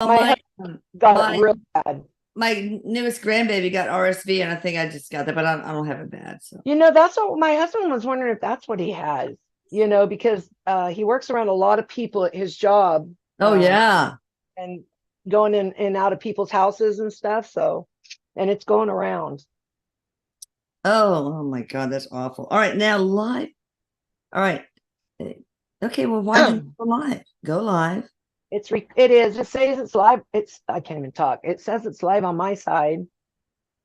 My my husband got it my real bad. my newest grandbaby got RSV, and I think I just got that, but I don't have it bad. So, That's what my husband was wondering if that's what he has, because he works around a lot of people at his job, oh yeah. and going in and out of people's houses and stuff. So, and it's going around. Oh my God, that's awful. All right, now live. All right. Okay, well, why didn't you go live? Go live. It says it's live. I can't even talk. It says it's live on my side. It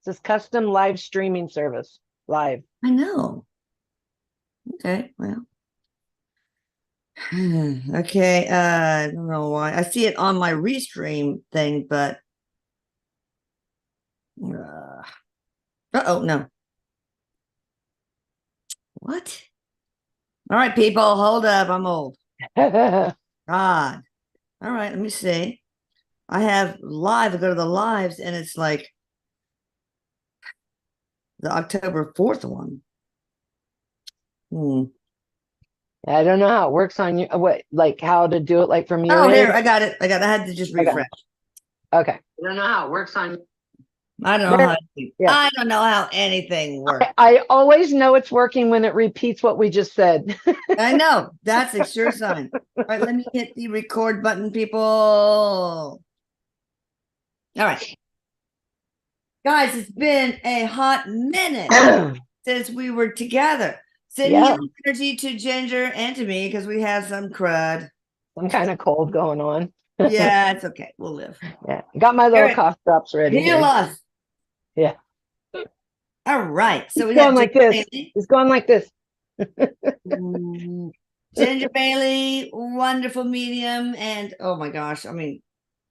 says custom live streaming service live. I know. Okay, well. Okay, I don't know why. I see it on my restream thing, but oh no. What? All right, people, hold up. I'm old. God. All right, let me see. I have live. I go to the lives, and it's like the October 4th one. Hmm. I don't know how it works on you. What, like how to do it, like from your Oh, end? here, I got it. I had to just Okay. refresh. Okay. I don't know how it works on. I don't know There, how. yeah. I don't know how anything works. I always know it's working when it repeats what we just said. I know. That's a sure sign. All right, let me hit the record button, people. All right. Guys, it's been a hot minute since we were together. Send Yeah, healing energy to Ginger and to me because we have some crud. some kind of cold going on. Yeah, it's okay. We'll live. Yeah, got my little Eric, cough drops ready heal here. us. Yeah, All right. So it's we going have like Ginger this. Bailey. It's going like this. Ginger Bailey, wonderful medium. And oh my gosh, I mean,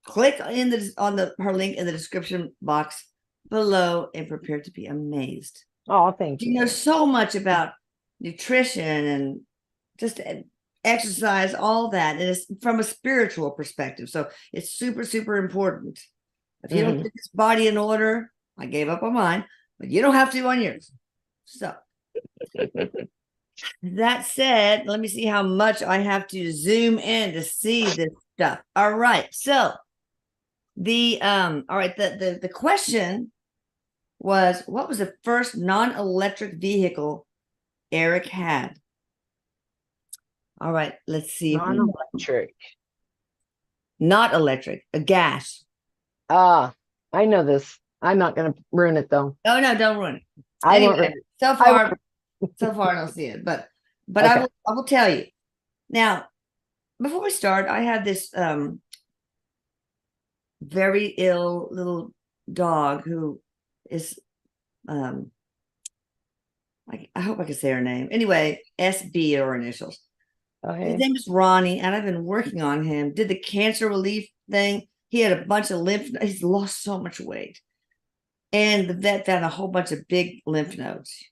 click in the on the her link in the description box below and prepare to be amazed. Oh, thank You you. know so much about nutrition and just exercise, all that, and it's from a spiritual perspective. So it's super, super important. If you don't get this body in order, I gave up on mine, but you don't have to on yours. So that said, let me see how much I have to zoom in to see this stuff. All right. So the question was, what was the first non-electric vehicle Erik had? All right, let's see. Non-electric. Not electric, a gas. Ah, I know this. I'm not going to ruin it though. Oh no, don't ruin it. I won't ruin Anyway, it. so I far, so far I don't see it, but Okay. I will tell you. Now, before we start, I have this very ill little dog who is I hope I can say her name. Anyway, SB or initials. His Okay. name is Ronnie, and I've been working on him. Did the cancer relief thing. He had a bunch of lymph. He's lost so much weight, and the vet found a whole bunch of big lymph nodes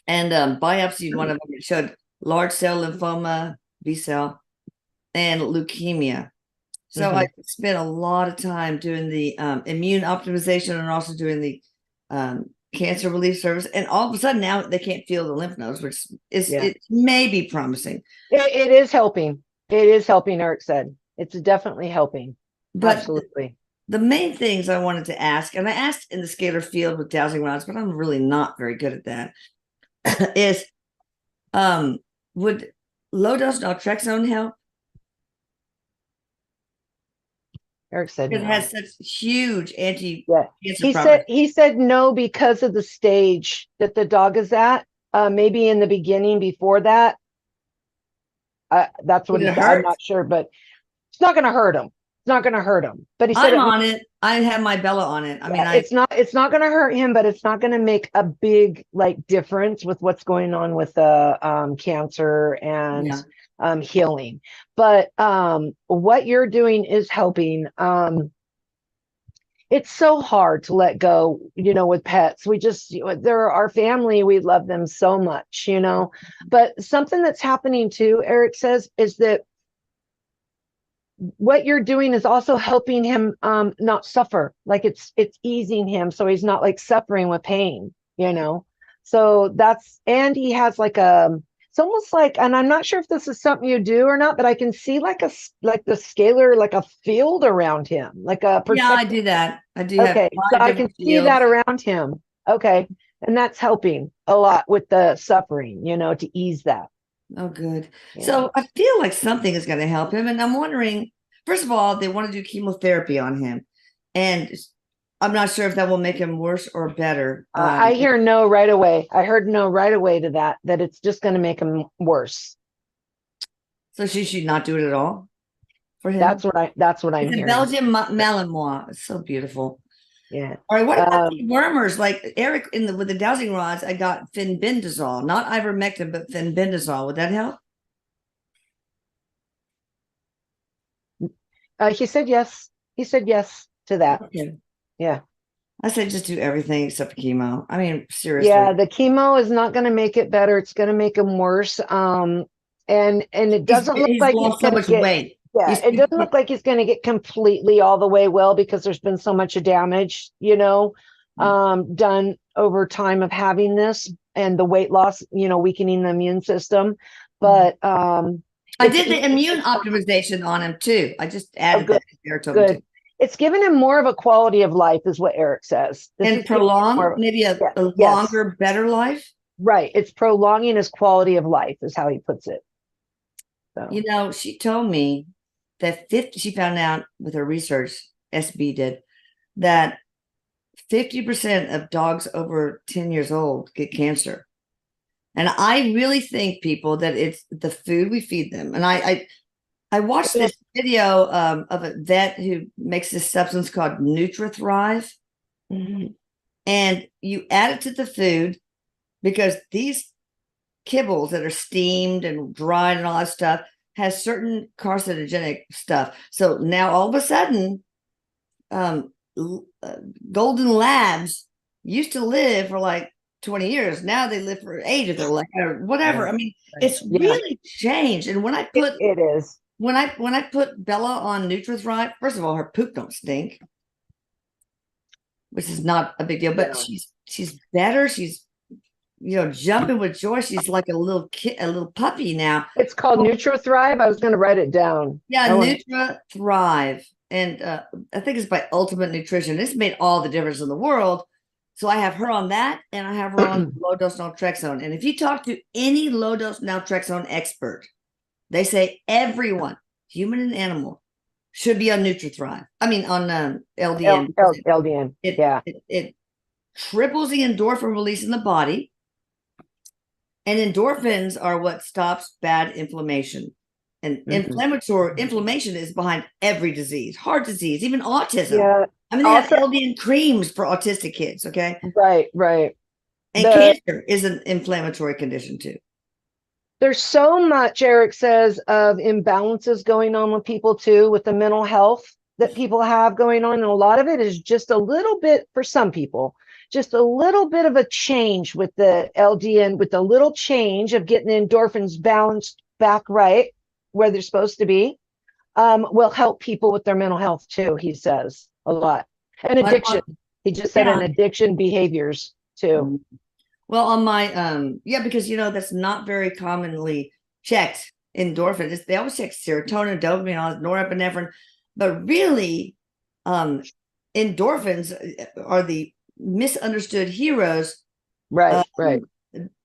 and biopsied one of them. It showed large cell lymphoma, B cell, and leukemia. So I spent a lot of time doing the immune optimization and also doing the cancer relief service. And all of a sudden now they can't feel the lymph nodes, which is it may be promising. It is helping. It is helping, Erik said. It's definitely helping. But Absolutely. the main things I wanted to ask, and I asked in the scalar field with dowsing rods, but I'm really not very good at that, is would low dose naltrexone help? Erik said It no. has such huge anti-cancer properties. He said no because of the stage that the dog is at. Maybe in the beginning before that. That's what he said. I'm not sure, but it's not going to hurt him. It's not going to hurt him. But he said I'm on it. I have my Bella on it. I mean, it's not going to hurt him, but it's not going to make a big difference with what's going on with the cancer and healing. But what you're doing is helping. It's so hard to let go, with pets. They're our family. We love them so much, but something that's happening too, Erik says, is that what you're doing is also helping him not suffer. Like it's easing him so he's not suffering with pain, so and he has it's almost like, and I'm not sure if this is something you do or not, but I can see like like the scalar, like a field around him, like a Yeah, I protect. do that. I do have Okay, so 5 I can different see that shields. around him. Okay, and that's helping a lot with the suffering, to ease that. Oh, good. Yeah. So I feel like something is going to help him. And I'm wondering, first of all, they want to do chemotherapy on him. And I'm not sure if that will make him worse or better. I hear no right away. I heard no right away to that it's just going to make him worse. So she should not do it at all for him. That's what I'm It's a hearing. Belgian Malinois. It's so beautiful. Yeah. All right. What about the wormers? Like Erik with the dowsing rods, I got fenbendazole, not ivermectin, but fenbendazole. Would that help? He said yes. He said yes to that. Okay. Yeah. I said just do everything except chemo. I mean, Yeah, seriously. the chemo is not going to make it better. It's going to make him worse. And it doesn't look He's like he's lost so going to much get, weight. yeah, it doesn't look like he's going to get completely all the way well because there's been so much damage, done over time of having this and the weight loss, weakening the immune system. But I did the immune optimization on him too. I just added good, that. Erik told me good. to. It's given him more of a quality of life, is what Erik says. And prolong maybe a yes, longer, better life. right. It's prolonging his quality of life, is how he puts it. So. She told me that she found out with her research, SB did, that 50% of dogs over 10 years old get cancer. And I really think, people, that it's the food we feed them. And I watched this video of a vet who makes this substance called NutriThrive. Mm-hmm. And you add it to the food because these kibbles that are steamed and dried and all that stuff has certain carcinogenic stuff. So now all of a sudden, golden labs used to live for like 20 years. Now they live for 8 if they're like, or whatever. I mean, it's really changed. And when I put it is. When I put Bella on NutriThrive, first of all, her poop don't stink, which is not a big deal. But she's better. She's jumping with joy. She's like a little kid, a little puppy now. It's called NutriThrive. I was going to write it down. Yeah, NutriThrive, and I think it's by Ultimate Nutrition. It's made all the difference in the world. So I have her on that, and I have her on low dose naltrexone. And if you talk to any low dose naltrexone expert, they say everyone, human and animal, should be on NutriThrive. I mean, on LDN. LDN. It triples the endorphin release in the body. And endorphins are what stops bad inflammation. And inflammation is behind every disease, heart disease, even autism. Yeah. I mean, they have LDN creams for autistic kids, okay? Right. And cancer is an inflammatory condition too. There's so much, Erik says, of imbalances going on with people too, with the mental health that people have going on. And a lot of it is just a little bit, for some people, just a little bit of a change with the LDN, with a little change of getting the endorphins balanced back right where they're supposed to be, will help people with their mental health too, he says, a lot. And addiction. He just said an addiction behaviors too. Well, on my, because, that's not very commonly checked, endorphins. They always check serotonin, dopamine, norepinephrine, but really, endorphins are the misunderstood heroes. Right.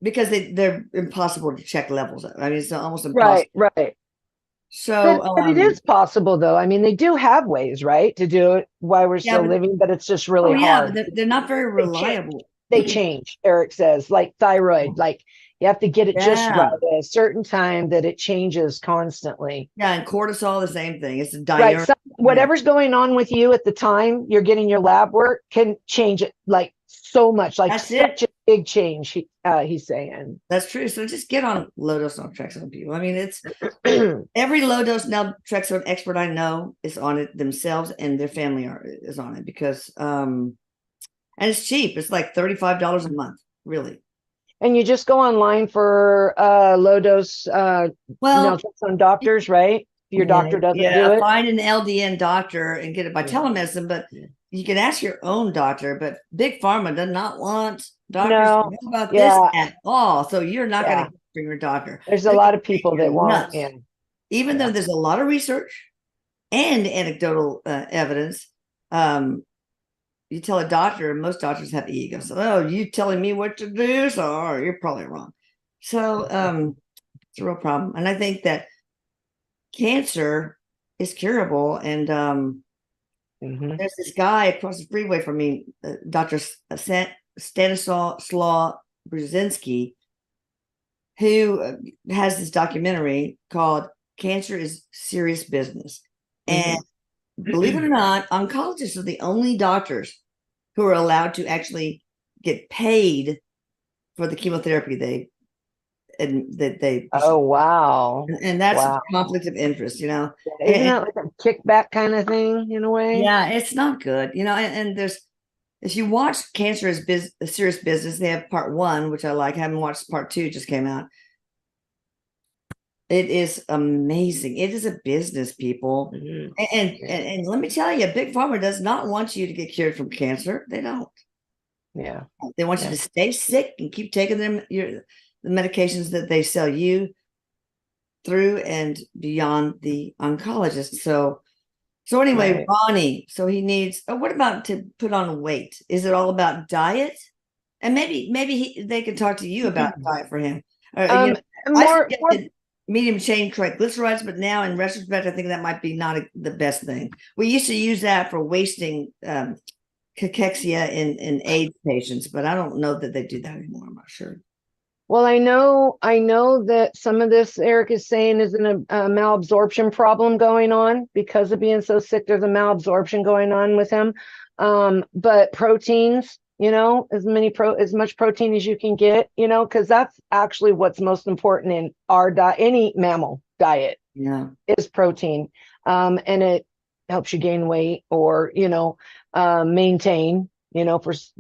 Because they're impossible to check levels. I mean, it's almost impossible. Right. So, but it is possible, though. I mean, they do have ways, right, to do it while we're still living, but it's just really hard. But they're not very reliable. They change, Erik says, like thyroid, like you have to get it just right at a certain time that it changes constantly. Yeah, and cortisol, the same thing. It's a diurnal. Right. So whatever's going on with you at the time you're getting your lab work can change it like so much, like such a big change, he's saying. That's true. So just get on low dose naltrexone, people. I mean, it's every low dose naltrexone expert I know is on it themselves, and their family is on it because and it's cheap. It's like $35 a month, really. And you just go online for low dose naltrexone doctors, right? If your doctor doesn't do it. Find an LDN doctor and get it by telemedicine, but you can ask your own doctor. But Big Pharma does not want doctors to know about this at all. So you're not going to bring your doctor. There's a They're lot gonna of think people you're that won't. nuts. Yeah. Even though Yeah. there's a lot of research and anecdotal evidence, you tell a doctor, and most doctors have ego. So, oh, you telling me what to do? So, oh, you're probably wrong. So, it's a real problem. And I think that cancer is curable. And there's this guy across the freeway from me, Dr. Stanislaw Brzezinski, who has this documentary called Cancer is Serious Business. And believe it or not, oncologists are the only doctors who are allowed to actually get paid for the chemotherapy they Oh, wow. and that's a Wow. conflict of interest, Isn't and that like a kickback kind of thing in a way? yeah, it's not good, and there's, if you watch Cancer is a Serious Business, they have part 1, which I like. I haven't watched part 2, just came out. It is amazing. It is a business, people. And let me tell you, Big Pharma does not want you to get cured from cancer. They don't. Yeah. They want you to stay sick and keep taking the medications that they sell you through and beyond the oncologist. So anyway, Ronnie, so he needs, what about to put on weight? Is it all about diet? And maybe they can talk to you about diet for him. I suggested medium chain triglycerides, but now in retrospect, I think that might be not the best thing. We used to use that for wasting cachexia in AIDS patients, but I don't know that they do that anymore. I'm not sure. Well, I know that some of this Erik is saying is a malabsorption problem going on because of being so sick. There's a malabsorption going on with him. But proteins, as much protein as you can get, because that's actually what's most important in our diet, any mammal diet, is protein. And it helps you gain weight or, maintain,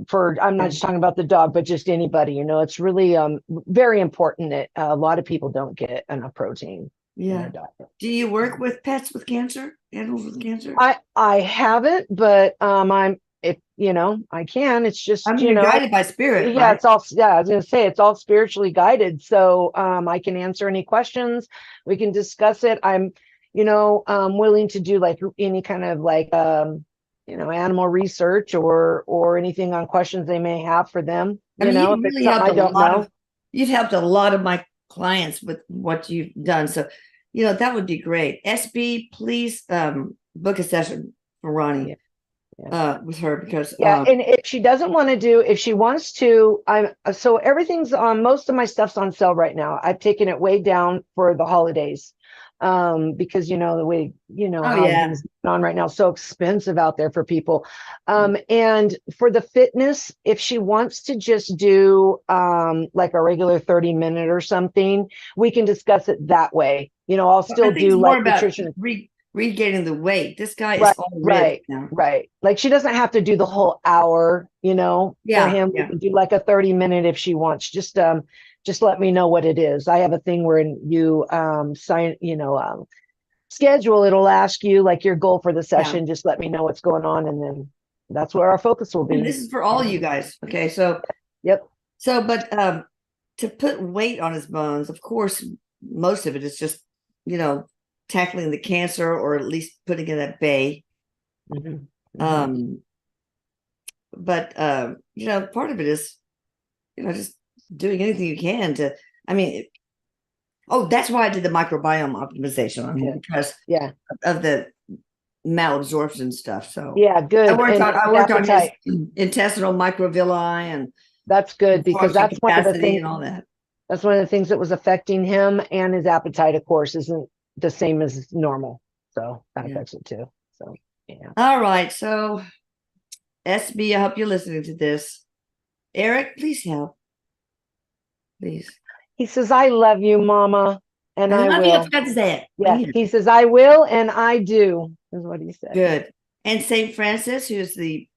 for I'm not just talking about the dog, but just anybody, it's really very important that a lot of people don't get enough protein in their diet. Do you work with pets with cancer, animals with cancer? I haven't, but I'm, if I can. It's just, you're guided by spirit. Yeah, right? it's all, I was gonna say it's all spiritually guided. So I can answer any questions. We can discuss it. I'm willing to do like any kind of like animal research or anything on questions they may have for them. You've really helped I don't know. You've helped a lot of my clients with what you've done. So, that would be great. SB, please book a session for Ronnie with her because and if she doesn't want to do, if she wants to, so everything's on, most of my stuff's on sale right now. I've taken it way down for the holidays. Because the way how things going on right now, so expensive out there for people. And for the fitness, if she wants to just do like a regular 30-minute or something, we can discuss it that way. I'll still do like nutrition. Regaining the weight. This guy is right. Like she doesn't have to do the whole hour, for him. We can do like a 30-minute if she wants. Just let me know what it is. I have a thing where you sign, schedule. It'll ask you like your goal for the session. Just let me know what's going on, and then that's where our focus will be. And this is for all you guys. Okay, so So, but to put weight on his bones, of course, most of it is just tackling the cancer or at least putting it at bay. But part of it is just doing anything you can to, that's why I did the microbiome optimization on him because of the malabsorption stuff. So good. I worked on his intestinal microvilli, and that's good because that's one of the things and all that. That's one of the things that was affecting him, and his appetite, of course, isn't the same as normal. So that affects it too. So All right. So SB, I hope you're listening to this. Erik, please help. Please. He says, I love you, Mama. And I will. I forgot to say it. Yeah. He says, I will, and I do, is what he said. Good. And Saint Francis, who's the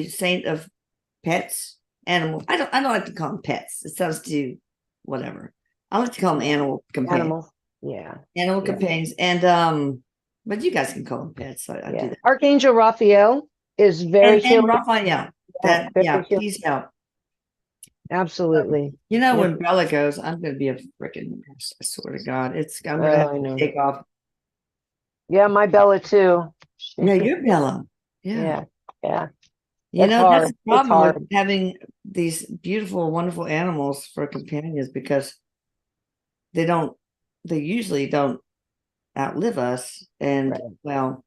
saint of pets, animals. I don't like to call them pets. It sounds too whatever. I like to call them animal companions. Animals. Animal companions. And but you guys can call them pets. So I do that. Archangel Raphael is very and Raphael. Please help. Absolutely. Yep. When Bella goes, I'm going to be a freaking mess. I swear to God, I'm going to have I to know. take off. Yeah, my Bella too. Yeah, you're Bella. Yeah. Yeah, yeah. It's That's hard. the It's problem with hard. having these beautiful, wonderful animals for companions because they don't, they usually don't outlive us. And Right. well,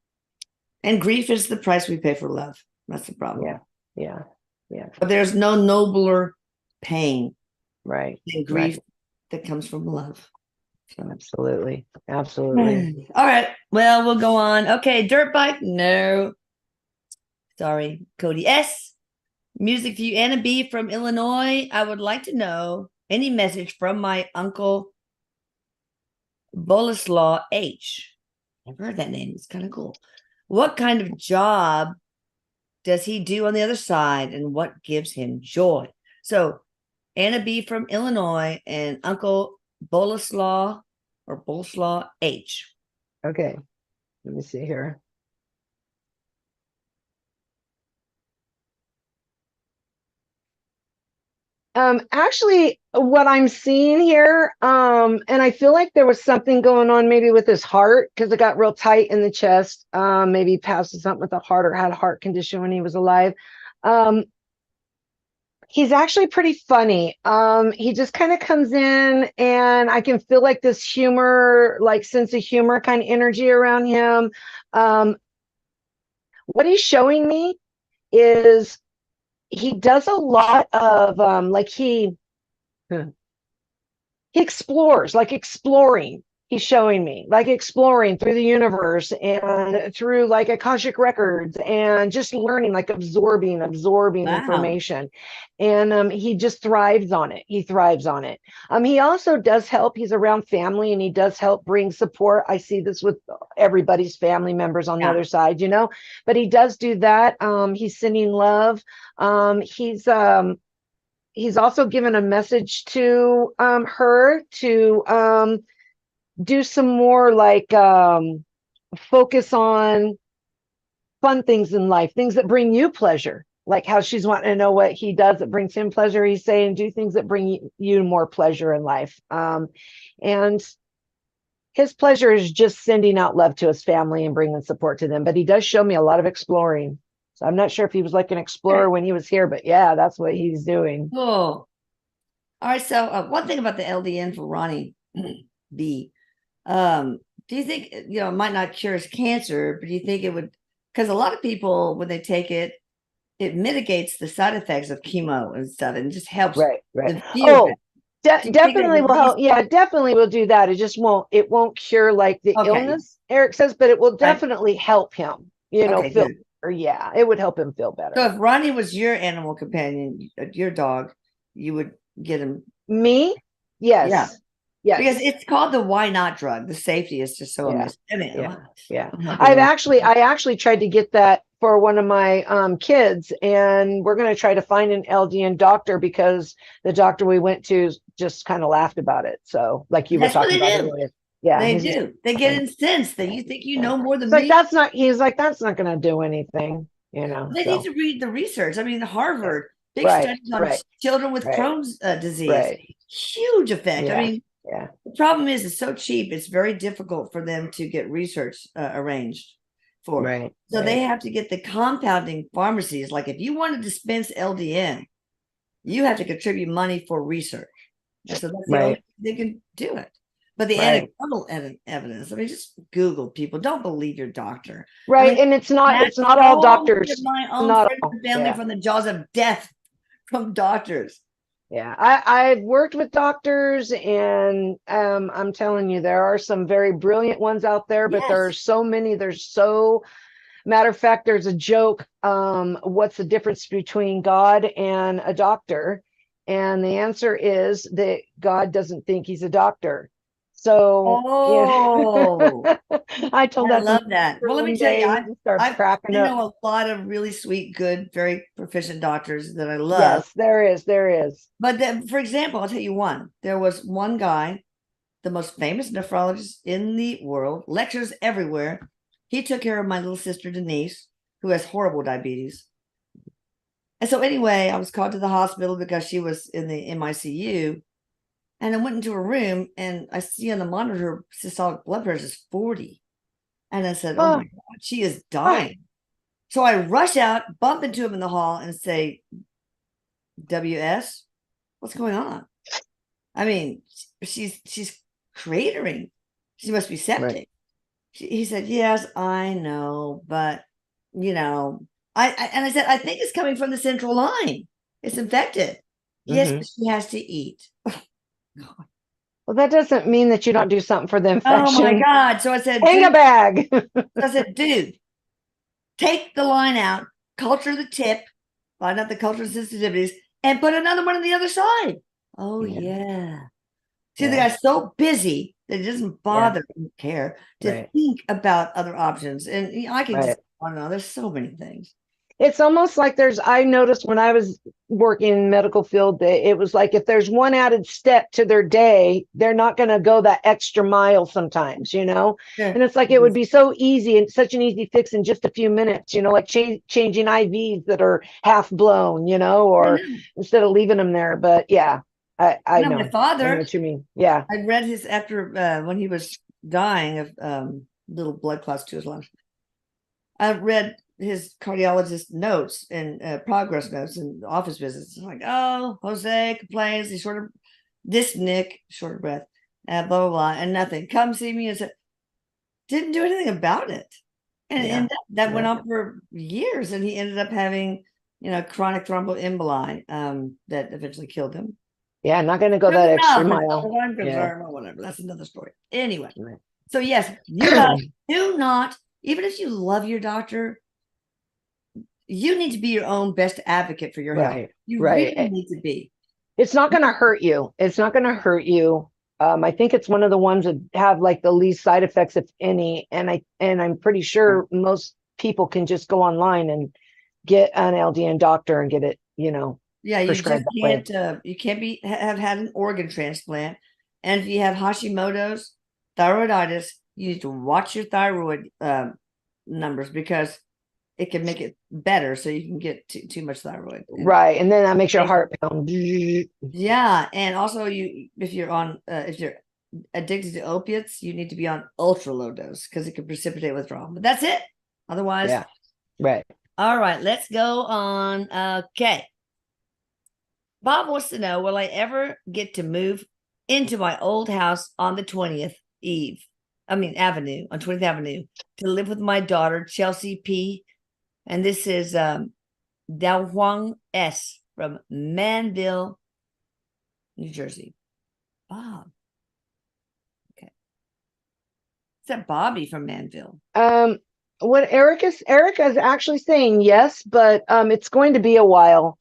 and grief is the price we pay for love. That's the Yeah. problem. Yeah. Yeah. But there's no nobler pain Right. than Right. grief that comes from love. So. Absolutely. Absolutely. All right. Well, we'll go on. Okay. Dirt bike. No. Sorry. Cody S. Music View Anna B from Illinois. I would like to know any message from my uncle Boleslaw H. I've heard that name. It's kind of cool. What kind of job does he do on the other side and what gives him joy? So Anna B from Illinois and Uncle Boleslaw H. Okay. Let me see here. Actually, what I'm seeing here, and I feel like there was something going on maybe with his heart because it got real tight in the chest. Maybe passed something with the heart or had a heart condition when he was alive. Um, he's actually pretty funny. He just kind of comes in and I can feel like this humor, like sense of humor kind of energy around him. Um, what he's showing me is he does a lot of like he explores, like exploring. He's showing me like exploring through the universe and through like Akashic records and just learning, like absorbing Wow. information. And he just thrives on it. He thrives on it. He also does help. He's around family and he does help bring support. I see this with everybody's family members on the Yeah. other side, but he does do that. He's sending love. He's also given a message to her to do some more like focus on fun things in life, things that bring you pleasure, like how she's wanting to know what he does that brings him pleasure. He's saying do things that bring you more pleasure in life. And his pleasure is just sending out love to his family and bringing support to them. But he does show me a lot of exploring. So I'm not sure if he was like an explorer Okay. when he was here, but yeah, that's what he's doing. Cool. All right. So one thing about the LDN for Ronnie B. Do you think it might not cure his cancer, but do you think it would? Because a lot of people, when they take it, it mitigates the side effects of chemo and stuff, and just helps Right, right. them feel better. Oh, Do you think that definitely would will be help. Yeah, definitely will do that. It won't cure like the okay? illness, Eric says, but it will Right. definitely help him, Okay. feel, Good. or yeah, it would help him feel So better. if Ronnie was your animal companion, your dog, you would get him. Me? Yeah. Yes. Because Yes. it's called the why not drug. The safety is just so Yeah. amazing. I mean, Yeah. Yeah. I'm happy to I actually tried to get that for one of my kids, and we're going to try to find an LDN doctor because the doctor we went to just kind of laughed about it. So, like you were That's what talking they about do. earlier. Yeah, They he's just do. They get incensed that you think you yeah. know more It's than like me. he's like that's not going to do anything, They need So to read the research. I mean, yeah. Harvard, big Right, studies on right, children with right, Crohn's disease. right. Huge effect. I Yeah, mean, yeah. the problem is it's so cheap. It's very difficult for them to get research arranged for. Right, So they right, have to get the compounding pharmacies. Like if you want to dispense LDN, you have to contribute money for research. And so that's the only right, way they can do it. But the right. anecdotal evidence, I mean, just Google people. Don't believe your doctor. I Right. mean, And Matt it's not all Stone, doctors. my own Not friends all. and family Yeah. from the jaws of death from doctors. Yeah. I've worked with doctors and I'm telling you, there are some very brilliant ones out there, but there are Yes. so many. Matter of fact, there's a joke. What's the difference between God and a doctor? And the answer is that God doesn't think he's a doctor. So, Oh, I told I that to love that. my Well, let me one tell you, day. He just starts I cracking up. know a lot of really sweet, good, very proficient doctors that I love. Yes, there is. There is. But then, for example, I'll tell you one. There was one guy, the most famous nephrologist in the world, lectures everywhere. He took care of my little sister Denise, who has horrible diabetes. And so anyway, I was called to the hospital because she was in the MICU. And I went into her room and I see on the monitor her systolic blood pressure is 40. And I said, oh Oh, my God, she is oh, dying. So I rush out, bump into him in the hall and say, WS, what's going on? I mean, she's cratering. She must be septic. right. He said, yes, I know, but and I said, I think it's coming from the central line. It's infected. Yes, Hmm. but she has to eat. Well, that doesn't mean that you don't do something for the Oh my infection. God. So I said, Hang a bag. dude, take the line out, culture the tip, find out the cultural sensitivities, and put another one on the other side. Oh, Yeah, yeah. See, the yeah, guy's so busy that it doesn't yeah, bother him care to right, think about other options. And I can right. just, I don't know, there's so many things. It's almost like I noticed when I was working in medical field that it was like if there's one added step to their day, they're not going to go that extra mile sometimes, you know? Yeah. And it's like it would be so easy and such an easy fix in just a few minutes, you know, like changing IVs that are half blown, you know, I or know. instead of leaving them there. But yeah, I No, my know. I know father, what you mean. Yeah. I read his after when he was dying of little blood clots to his lungs. I read his cardiologist notes and progress notes and office visits. It's like, oh, Jose complains. He's short of dyspneic, short of breath, blah, blah, blah, and nothing. Come see me and said, didn't do anything about it. Yeah. And that went Right. on for years. And he ended up having, chronic thromboemboli that eventually killed him. Yeah. Not going to go that Good extra enough, as mile. far as I'm Yeah. concerned, or whatever. That's another story. Anyway, Right. so yes, you guys do not, even if you love your doctor, you need to be your own best advocate for your health. Right. You really Right. need to be. It's not going to hurt you. It's not going to hurt you. I think it's one of the ones that have like the least side effects, if any. And I'm pretty sure most people can just go online and get an LDN doctor and get it, Yeah, you just prescribed that way. can't. You can't be have had an organ transplant, and if you have Hashimoto's thyroiditis, you need to watch your thyroid numbers because it can make it better, so you can get too much thyroid. And Right. And then that makes your heart pound. yeah, and also if you're addicted to opiates, you need to be on ultra low dose because it can precipitate withdrawal. But that's it. Otherwise, Yeah. Right. all right, let's go on. Okay. Bob wants to know, will I ever get to move into my old house on the 20th Avenue, on 20th Avenue, to live with my daughter, Chelsea P. And this is Dao Huang S. from Manville, New Jersey. Bob. Okay. Is that Bobby from Manville? What Eric is actually saying yes, but it's going to be a while.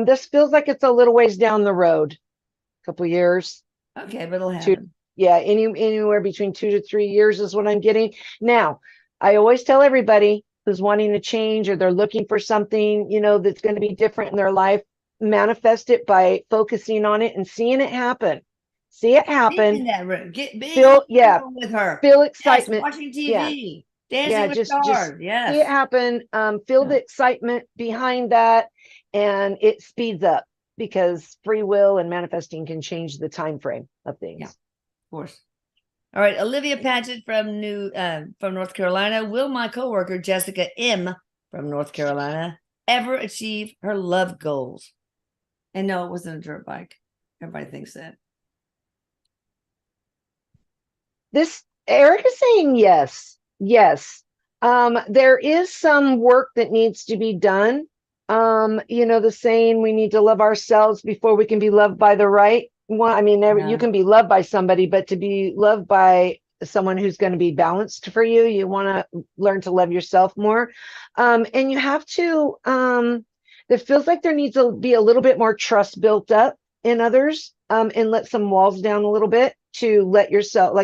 This feels like it's a little ways down the road, a couple years. Okay, but it'll Two, happen. yeah, anywhere between 2 to 3 years is what I'm getting. Now, I always tell everybody who's wanting to change or they're looking for something, that's going to be different in their life, manifest it by focusing on it and seeing it happen. See it Being happen. in that room, being in Feel, the yeah, room with her. feel Yes, excitement. watching Yeah, TV, dancing yeah, with just stars. see it Yes. happen. Feel Yeah. the excitement behind that, and it speeds up because free will and manifesting can change the time frame of Yeah, things. of course. All right, Olivia Paget from North Carolina. Will my coworker Jessica M from North Carolina ever achieve her love goals? And no, it wasn't a dirt bike. Everybody thinks that. This Eric is saying yes, yes. There is some work that needs to be done. The saying, we need to love ourselves before we can be loved by the right one. I mean, you can be loved by somebody, but to be loved by someone who's going to be balanced for you, you want to learn to love yourself more. And you have to, it feels like there needs to be a little bit more trust built up in others, and let some walls down a little bit to let yourself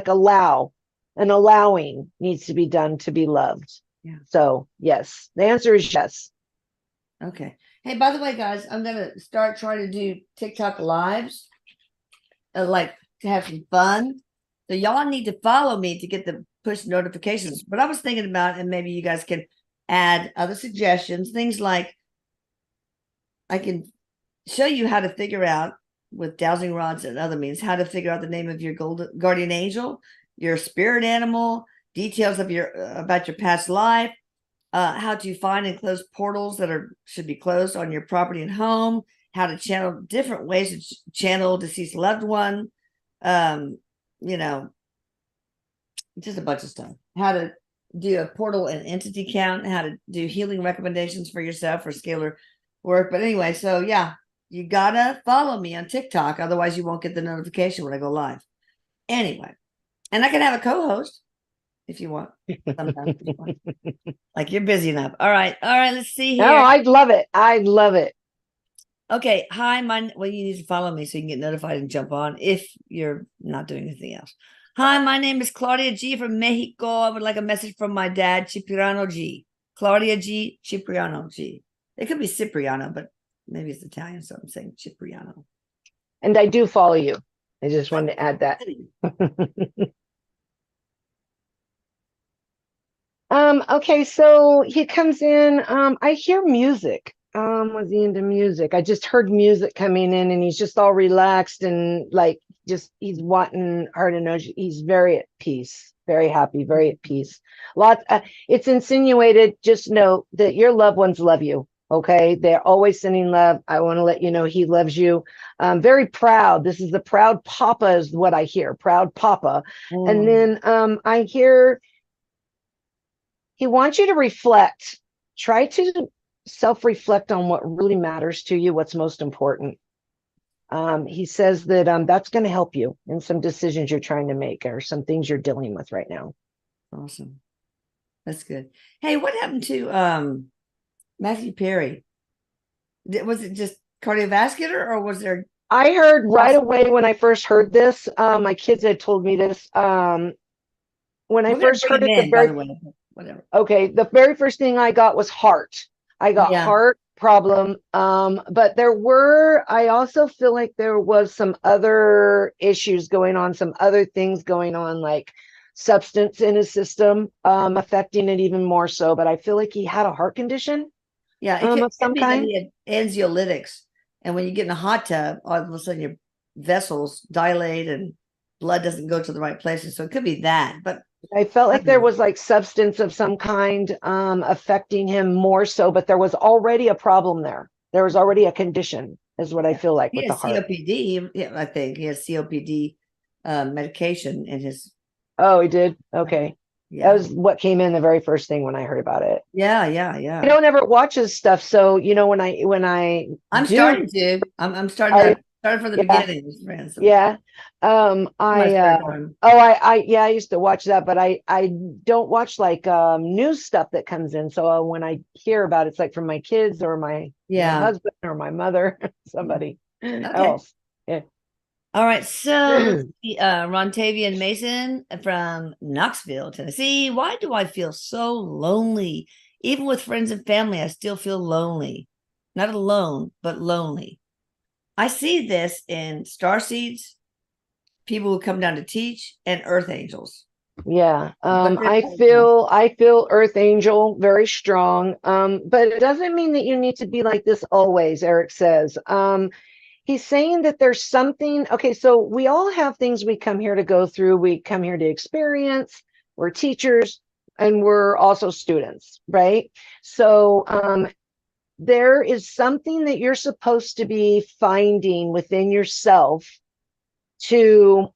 allowing needs to be done to be loved. Yeah. So yes, the answer is yes. Okay. Hey, by the way, guys, I'm gonna start trying to do TikTok lives, like to have some fun. So y'all need to follow me to get the push notifications. But I was thinking about, and maybe you guys can add other suggestions, things like I can show you how to figure out with dowsing rods and other means how to figure out the name of your guardian angel, your spirit animal, details of your about your past life, how to find and close portals that should be closed on your property and home, how to channel different ways to channel deceased loved one, you know, just a bunch of stuff. How to do a portal and entity count, how to do healing recommendations for yourself for scalar work. But anyway, so yeah, you gotta follow me on TikTok, otherwise you won't get the notification when I go live. Anyway, and I can have a co-host if you want. Sometimes if you want. Like you're busy enough. All right, let's see here. No, I'd love it. I'd love it. Okay, hi, well, you need to follow me so you can get notified and jump on if you're not doing anything else. Hi, my name is Claudia G from Mexico. I would like a message from my dad, Cipriano G. Claudia G, Cipriano G. It could be Cipriano, but maybe it's Italian, so I'm saying Cipriano. And I do follow you. I just wanted to add that. Okay, so he comes in. I hear music. Was he into music? I just heard music coming in, and he's just all relaxed and like he's wanting her to know he's very at peace, very happy, very at peace. It's insinuated. Just know that your loved ones love you. Okay, they're always sending love. I want to let you know he loves you. Very proud. This is the proud papa, is what I hear. Proud papa. And then I hear he wants you to reflect. Try to self-reflect on what really matters to you, what's most important. He says that that's going to help you in some decisions you're trying to make or some things you're dealing with right now. Awesome. That's good. Hey, what happened to Matthew Perry? Was it just cardiovascular or was there? I heard right away when I first heard this, my kids had told me this. When I first heard it, the very first thing I got was heart. I got heart problem. But I also feel like there was some other issues going on, some other things going on, like substance in his system, affecting it even more so. But I feel like he had a heart condition. Yeah, it could be that he had anxiolytics. And when you get in a hot tub, all of a sudden your vessels dilate and blood doesn't go to the right places. So it could be that. But I felt like there was like substance of some kind affecting him more so, but there was already a problem there. There was already a condition, is what I feel like with the heart. COPD. Yeah, I think he has COPD medication in his. Oh, he did? Okay. Yeah. That was what came in the very first thing when I heard about it. Yeah. I don't ever watch his stuff, so when I'm starting to. I'm starting to. Started from the beginning. Yeah. I used to watch that, but I don't watch like news stuff that comes in. So when I hear about it, it's like from my kids or my husband or my mother, somebody else. Yeah. All right. So Rontavian Mason from Knoxville, Tennessee. Why do I feel so lonely? Even with friends and family, I still feel lonely. Not alone, but lonely. I see this in starseeds, people who come down to teach, and earth angels. Yeah. I feel earth angel very strong. But it doesn't mean that you need to be like this always, Erik says. He's saying that there's something. Okay, so we all have things we come here to go through. We come here to experience. We're teachers and we're also students, right? So there is something that you're supposed to be finding within yourself to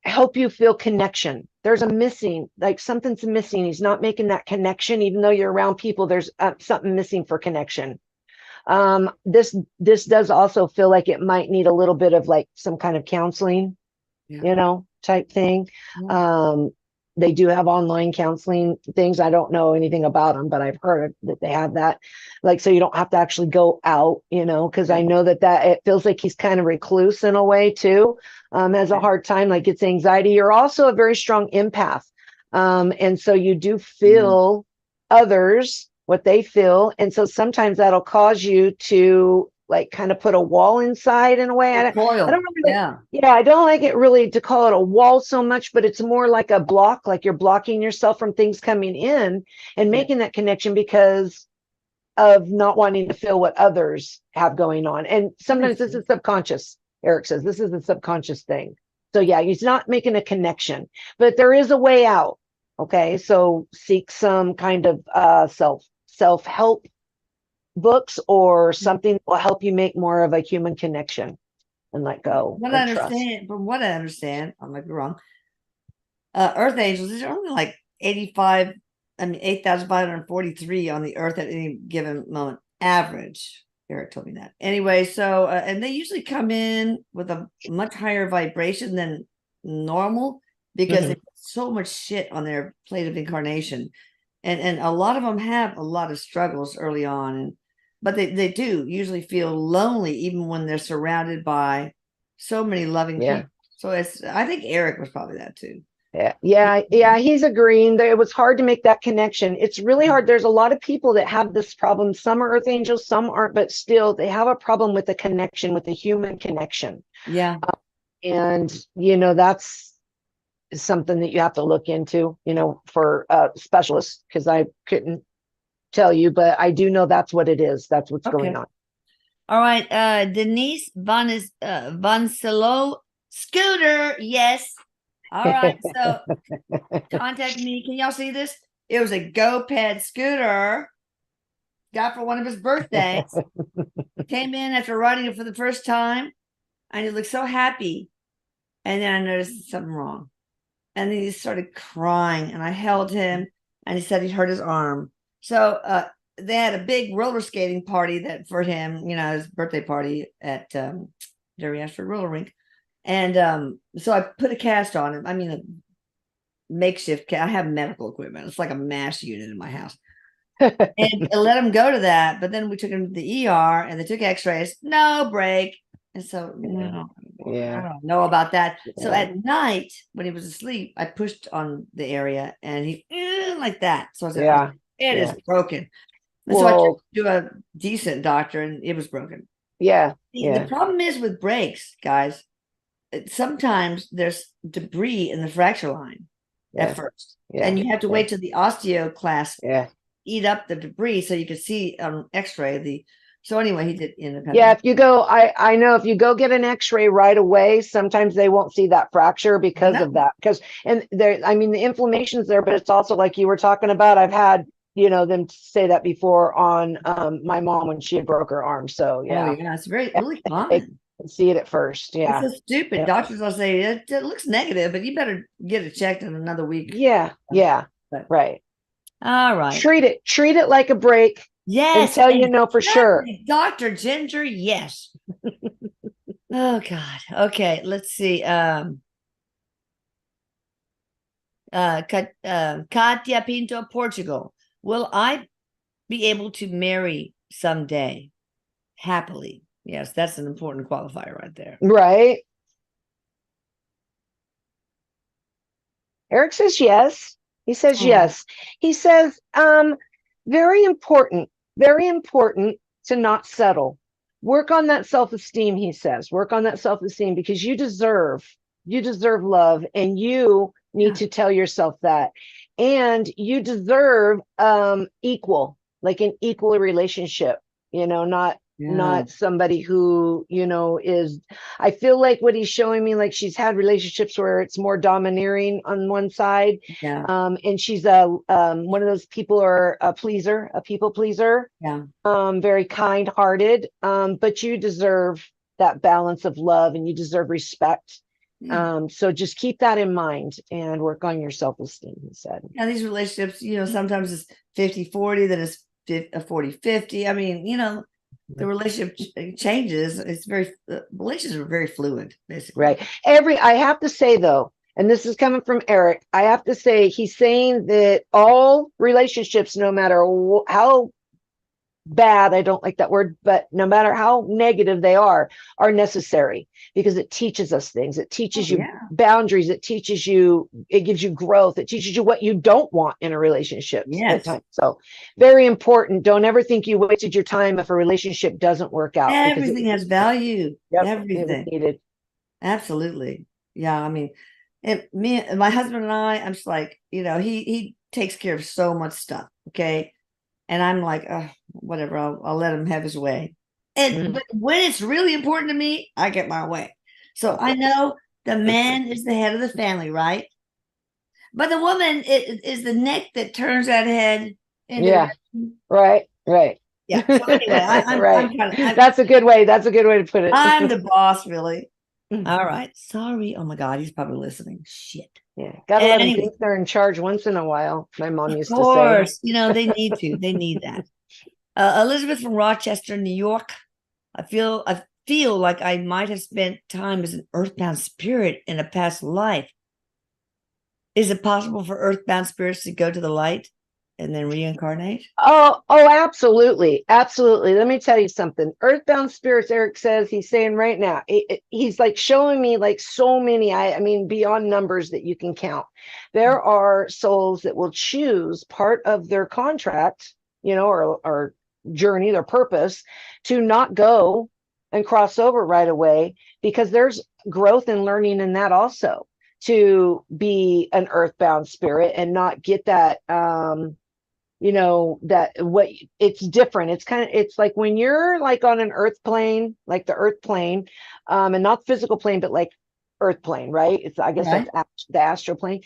help you feel connection. There's something's missing. He's not making that connection, even though you're around people. There's something missing for connection. This does also feel like it might need a little bit of like some kind of counseling, type thing. They do have online counseling things. I don't know anything about them, but I've heard that they have that. Like, so you don't have to actually go out, because I know that it feels like he's kind of recluse in a way too. Has a hard time, like gets anxiety. You're also a very strong empath. And so you do feel others, what they feel. And so sometimes that'll cause you to like kind of put a wall inside in a way. I don't really, I don't like it really to call it a wall so much, but it's more like a block, like you're blocking yourself from things coming in and making that connection, because of not wanting to feel what others have going on. And sometimes this is subconscious. Erik says this is a subconscious thing. So yeah, he's not making a connection, but there is a way out. Okay, so seek some kind of self-help books or something that will help you make more of a human connection and let go What I and trust. understand, from what I understand, I might be wrong. Earth angels, there's only like 85, 8,543 on the earth at any given moment, average. Erik told me that. Anyway, so, and they usually come in with a much higher vibration than normal because they put so much shit on their plate of incarnation. And a lot of them have a lot of struggles early on. But they do usually feel lonely even when they're surrounded by so many loving people. So I think Erik was probably that too. Yeah, he's agreeing that it was hard to make that connection. It's really hard. There's a lot of people that have this problem. Some are earth angels, some aren't, but still they have a problem with the connection, with the human connection. Yeah. And that's something that you have to look into, for specialists, because I couldn't tell you, but I do know that's what it is. That's what's going on. All right. Denise Van Selo Scooter. Yes. All right. So contact me. Can y'all see this? It was a GoPed scooter. Got for one of his birthdays. Came in after riding it for the first time. And he looked so happy. And then I noticed something wrong. And then he started crying. And I held him. And he said he'd hurt his arm. So they had a big roller skating party that for him, his birthday party at Jerry Ashford roller rink. And so I put a cast on him. I mean, a makeshift cast. I have medical equipment. It's like a MASH unit in my house. And I let him go to that. But then we took him to the ER and they took x-rays. No break. And so, I don't know about that. So at night, when he was asleep, I pushed on the area and he like that. So I said, it is broken. And so I took him to a decent doctor and it was broken. The problem is with brakes, guys. Sometimes there's debris in the fracture line at first. And you have to wait till the osteoclast eat up the debris so you can see on x-ray so anyway, he did if you go, I know if you go get an x-ray right away, sometimes they won't see that fracture because of that. The inflammation's there, but it's also like you were talking about, I've had them say that before on my mom when she had broke her arm. So it's really common. See it at first. It's so stupid. Doctors will say it looks negative, but you better get it checked in another week. Right. All right. Treat it like a break. Yes. Until you know for sure. Dr. Ginger, yes. Oh God. Okay, let's see. Katia Pinto, Portugal. Will I be able to marry someday happily? Yes, that's an important qualifier right there. Right. Erik says yes. He says yes. He says, very important to not settle. Work on that self-esteem, he says. Work on that self-esteem because you deserve love, and you need to tell yourself that. And you deserve equal, like an equal relationship, not somebody who, is, I feel like what he's showing me, like she's had relationships where it's more domineering on one side. And she's one of those people, or a people pleaser. Very kind-hearted. But you deserve that balance of love and you deserve respect. So just keep that in mind and work on your self-esteem, he said. These relationships, sometimes it's 50-40, then it's 40-50. I mean, the relationship changes. Relationships are very fluid, basically. Right. I have to say though, and this is coming from Erik, I have to say, he's saying that all relationships, no matter how bad, I don't like that word, but no matter how negative they are necessary, because it teaches us things. It teaches you boundaries. It gives you growth. It teaches you what you don't want in a relationship at times. So very important. Don't ever think you wasted your time if a relationship doesn't work out. Everything has value. Everything. Needed. Absolutely. Yeah. I mean, my husband and I'm just like, he takes care of so much stuff. Okay. And I'm like, whatever, I'll let him have his way. And but when it's really important to me, I get my way. So I know the man is the head of the family, right? But the woman is the neck that turns that head into Yeah. Right. Right. yeah. So anyway, Right. I'm kind of That's a good way. That's a good way to put it. I'm the boss, really. All right. Sorry. Oh my God, he's probably listening. Shit. Yeah. Gotta let them Anyway, think they're in charge once in a while. My mom of used to say. course, they need to. They need that. Elizabeth from Rochester, New York. I feel like I might have spent time as an earthbound spirit in a past life. Is it possible for earthbound spirits to go to the light and then reincarnate? Oh, absolutely. Absolutely. Let me tell you something. Earthbound spirits, Erik says, he's saying right now, he's like showing me like so many, I mean, beyond numbers that you can count. There are souls that will choose part of their contract, or journey, their purpose to not go and cross over right away because there's growth and learning in that also to be an earthbound spirit and not get that that what it's different. It's like when you're like on an earth plane, like the earth plane, and not physical plane, but like earth plane, right? I guess Right. that's the astral plane.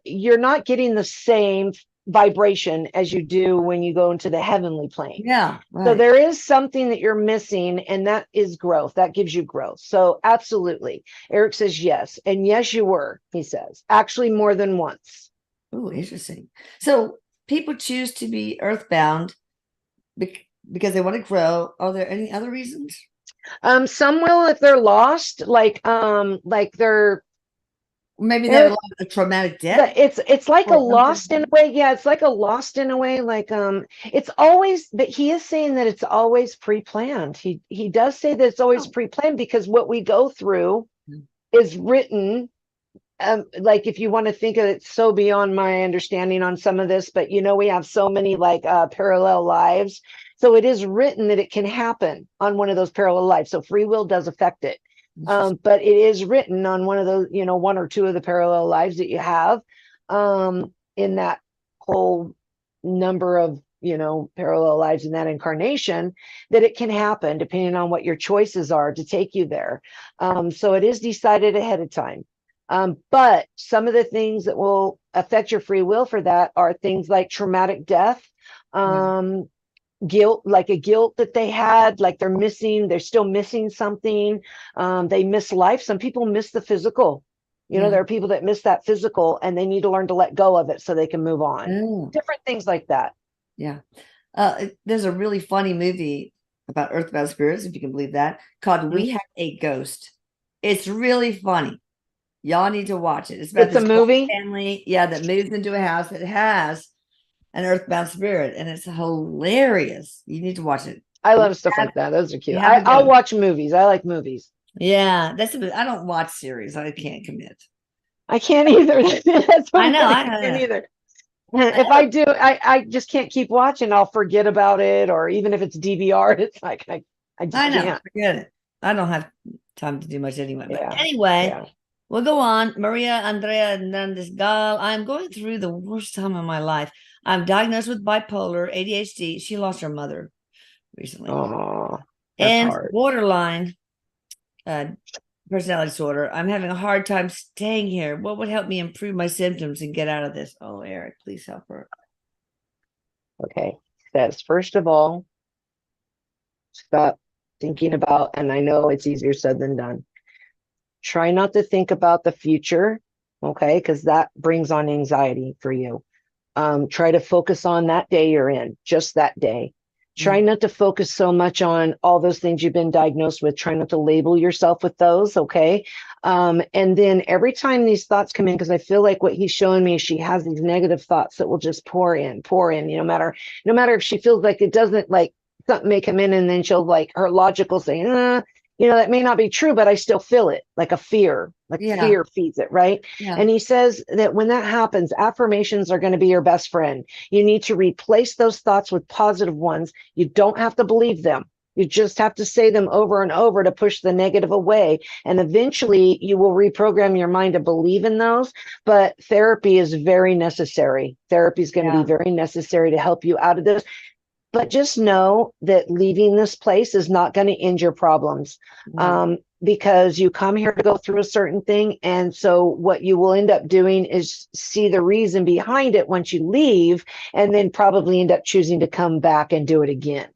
You're not getting the same vibration as you do when you go into the heavenly plane. Yeah, So right. there is something that you're missing, and that is growth. That gives you growth. So absolutely. Erik says yes. And yes, you were, he says, actually more than once. Oh, interesting. So people choose to be earthbound because they want to grow. Are there any other reasons? Some will if they're lost, like they're Maybe they have Erik, a traumatic death. it's like a Or something. lost in a way. Yeah, it's like a lost in a way. Like it's always, but he is saying that it's always pre-planned. He does say that it's always Oh. pre-planned because what we go through is written. Like if you want to think of it, so beyond my understanding on some of this, but we have so many like parallel lives. So it is written that it can happen on one of those parallel lives. So free will does affect it. But it is written on one of those, one or two of the parallel lives that you have in that whole number of, parallel lives in that incarnation, that it can happen depending on what your choices are to take you there. So it is decided ahead of time. But some of the things that will affect your free will for that are things like traumatic death, guilt, like a guilt that they had, like they're still missing something. They miss life. Some people miss the physical. Yeah. There are people that miss that physical and they need to learn to let go of it so they can move on. Oh, Different things like that. yeah. There's a really funny movie about earthbound spirits, if you can believe that, called We Have a Ghost. It's really funny. Y'all need to watch it. It's about It's a this movie. family, that moves into a house that has an earthbound spirit, and it's hilarious. You need to watch it. I love stuff like that. Those are We cute. have a I'll ghost. watch movies. I like movies. Yeah, I don't watch series. I can't commit. I can't either. That's I what know. I can't either. If I do, I just can't keep watching. I'll forget about it, or even if it's DVR, it's like I just I know. can't. Forget it. I don't have time to do much anyway. But Yeah. anyway, Yeah. we'll go on. Maria Andrea Hernandez Gal. I'm going through the worst time of my life. I'm diagnosed with bipolar, ADHD. She lost her mother recently. Oh, that's And hard. borderline personality disorder. I'm having a hard time staying here. What would help me improve my symptoms and get out of this? Oh, Erik, please help her. Okay. Says, first of all, stop thinking about, and I know it's easier said than done. Try not to think about the future, okay? Because that brings on anxiety for you. Try to focus on that day you're in, just that day. Try not to focus so much on all those things you've been diagnosed with. Try not to label yourself with those, okay? And then every time these thoughts come in, because I feel like what he's showing me, she has these negative thoughts that will just pour in, no matter if she feels like it doesn't, like something may come in and then she'll like her logical say, that may not be true, but I still feel it, like a fear, fear feeds it, right? Yeah. And he says that when that happens, affirmations are going to be your best friend. You need to replace those thoughts with positive ones. You don't have to believe them. You just have to say them over and over to push the negative away. And eventually you will reprogram your mind to believe in those. But therapy is very necessary. Therapy is going to be very necessary to help you out of this. But just know that leaving this place is not going to end your problems. Because you come here to go through a certain thing. And so what you will end up doing is see the reason behind it once you leave, and then probably end up choosing to come back and do it again.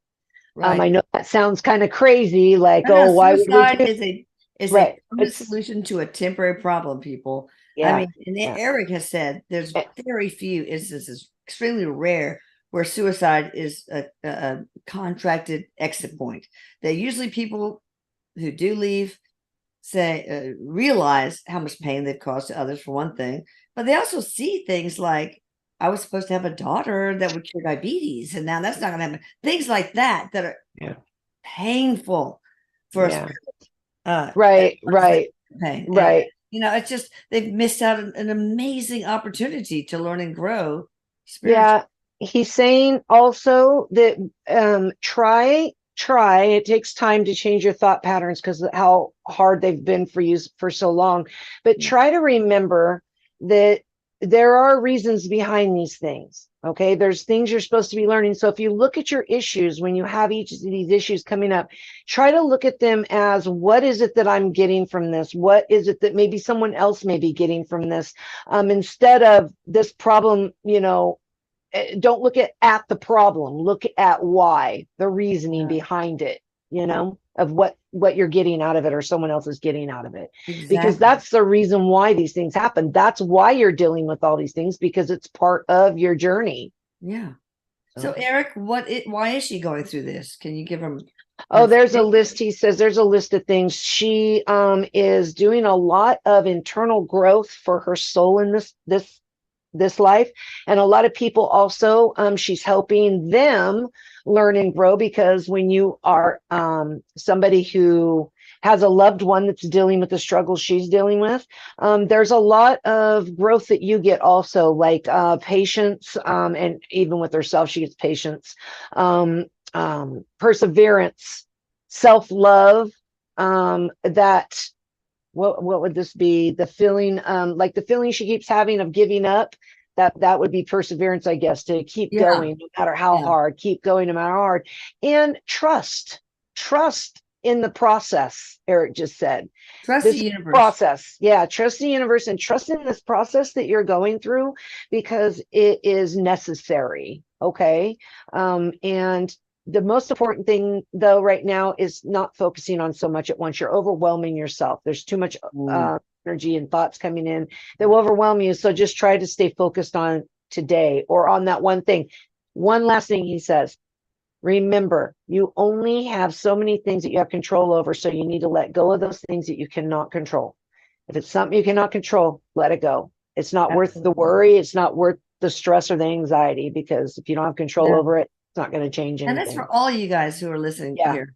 I know that sounds kind of crazy, like, oh, why would we do is a permanent solution to a temporary problem, people. I mean, and Erik has said there's very few instances, extremely rare, where suicide is a contracted exit point. That usually people who do leave say realize how much pain they've caused to others, for one thing, but they also see things like, I was supposed to have a daughter that would cure diabetes, and now that's not going to happen. Things like that are painful for us. Right. Pain. Right. And, you know, it's just they've missed out an amazing opportunity to learn and grow spiritually. Yeah. He's saying also that try. It takes time to change your thought patterns because of how hard they've been for you for so long. But try to remember that there are reasons behind these things. Okay. There's things you're supposed to be learning. So if you look at your issues, when you have each of these issues coming up, try to look at them as, what is it that I'm getting from this? What is it that maybe someone else may be getting from this? Instead of this problem, don't look at the problem, look at why, the reasoning behind it, of what you're getting out of it or someone else is getting out of it. Because that's the reason why these things happen. That's why you're dealing with all these things, because it's part of your journey. So Erik, why is she going through this? Can you give him? Oh, there's a list. He says there's a list of things. She is doing a lot of internal growth for her soul in this life, and a lot of people also, she's helping them learn and grow, because when you are somebody who has a loved one that's dealing with the struggles she's dealing with, there's a lot of growth that you get also, like patience, and even with herself she gets patience, perseverance, self-love, that what would this be? The feeling, like the feeling she keeps having of giving up, that would be perseverance, I guess, to keep going no matter how hard, keep going no matter how hard. And trust in the process. Erik just said, trust the universe process. Trust the universe and trust in this process that you're going through, because it is necessary. Okay. And the most important thing, though, right now is not focusing on so much at once. You're overwhelming yourself. There's too much energy and thoughts coming in that will overwhelm you. So just try to stay focused on today, or on that one thing. One last thing he says, remember, you only have so many things that you have control over. So you need to let go of those things that you cannot control. If it's something you cannot control, let it go. It's not worth the worry. It's not worth the stress or the anxiety, because if you don't have control over it, it's not going to change anything. And that's for all you guys who are listening here.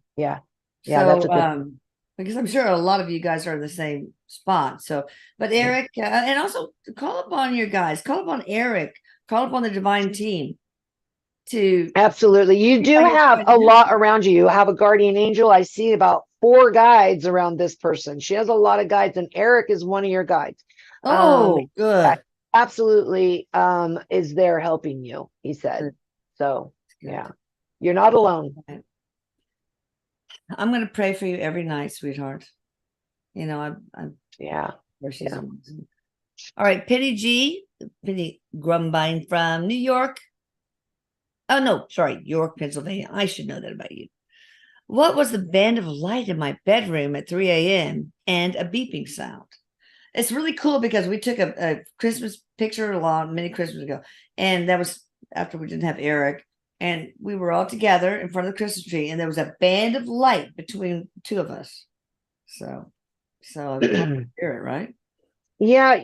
So, because I'm sure a lot of you guys are in the same spot. So, but Erik, and also call upon your guys, call upon Erik, call upon the divine team to. Absolutely. You do have a lot around you. You have a guardian angel. I see about 4 guides around this person. She has a lot of guides, and Erik is one of your guides. Oh, good. Absolutely. Is there helping you, he said. Good. So you're not alone. I'm going to pray for you every night, sweetheart. I'm where she's amazing. All right, Penny Grumbine from New York. Oh no, sorry, York, Pennsylvania. I should know that about you. What was the band of light in my bedroom at 3 a.m. and a beeping sound? It's really cool because we took a Christmas picture many Christmas ago, and that was after we didn't have Erik. And we were all together in front of the Christmas tree, and there was a band of light between 2 of us. So spirit, right? Yeah.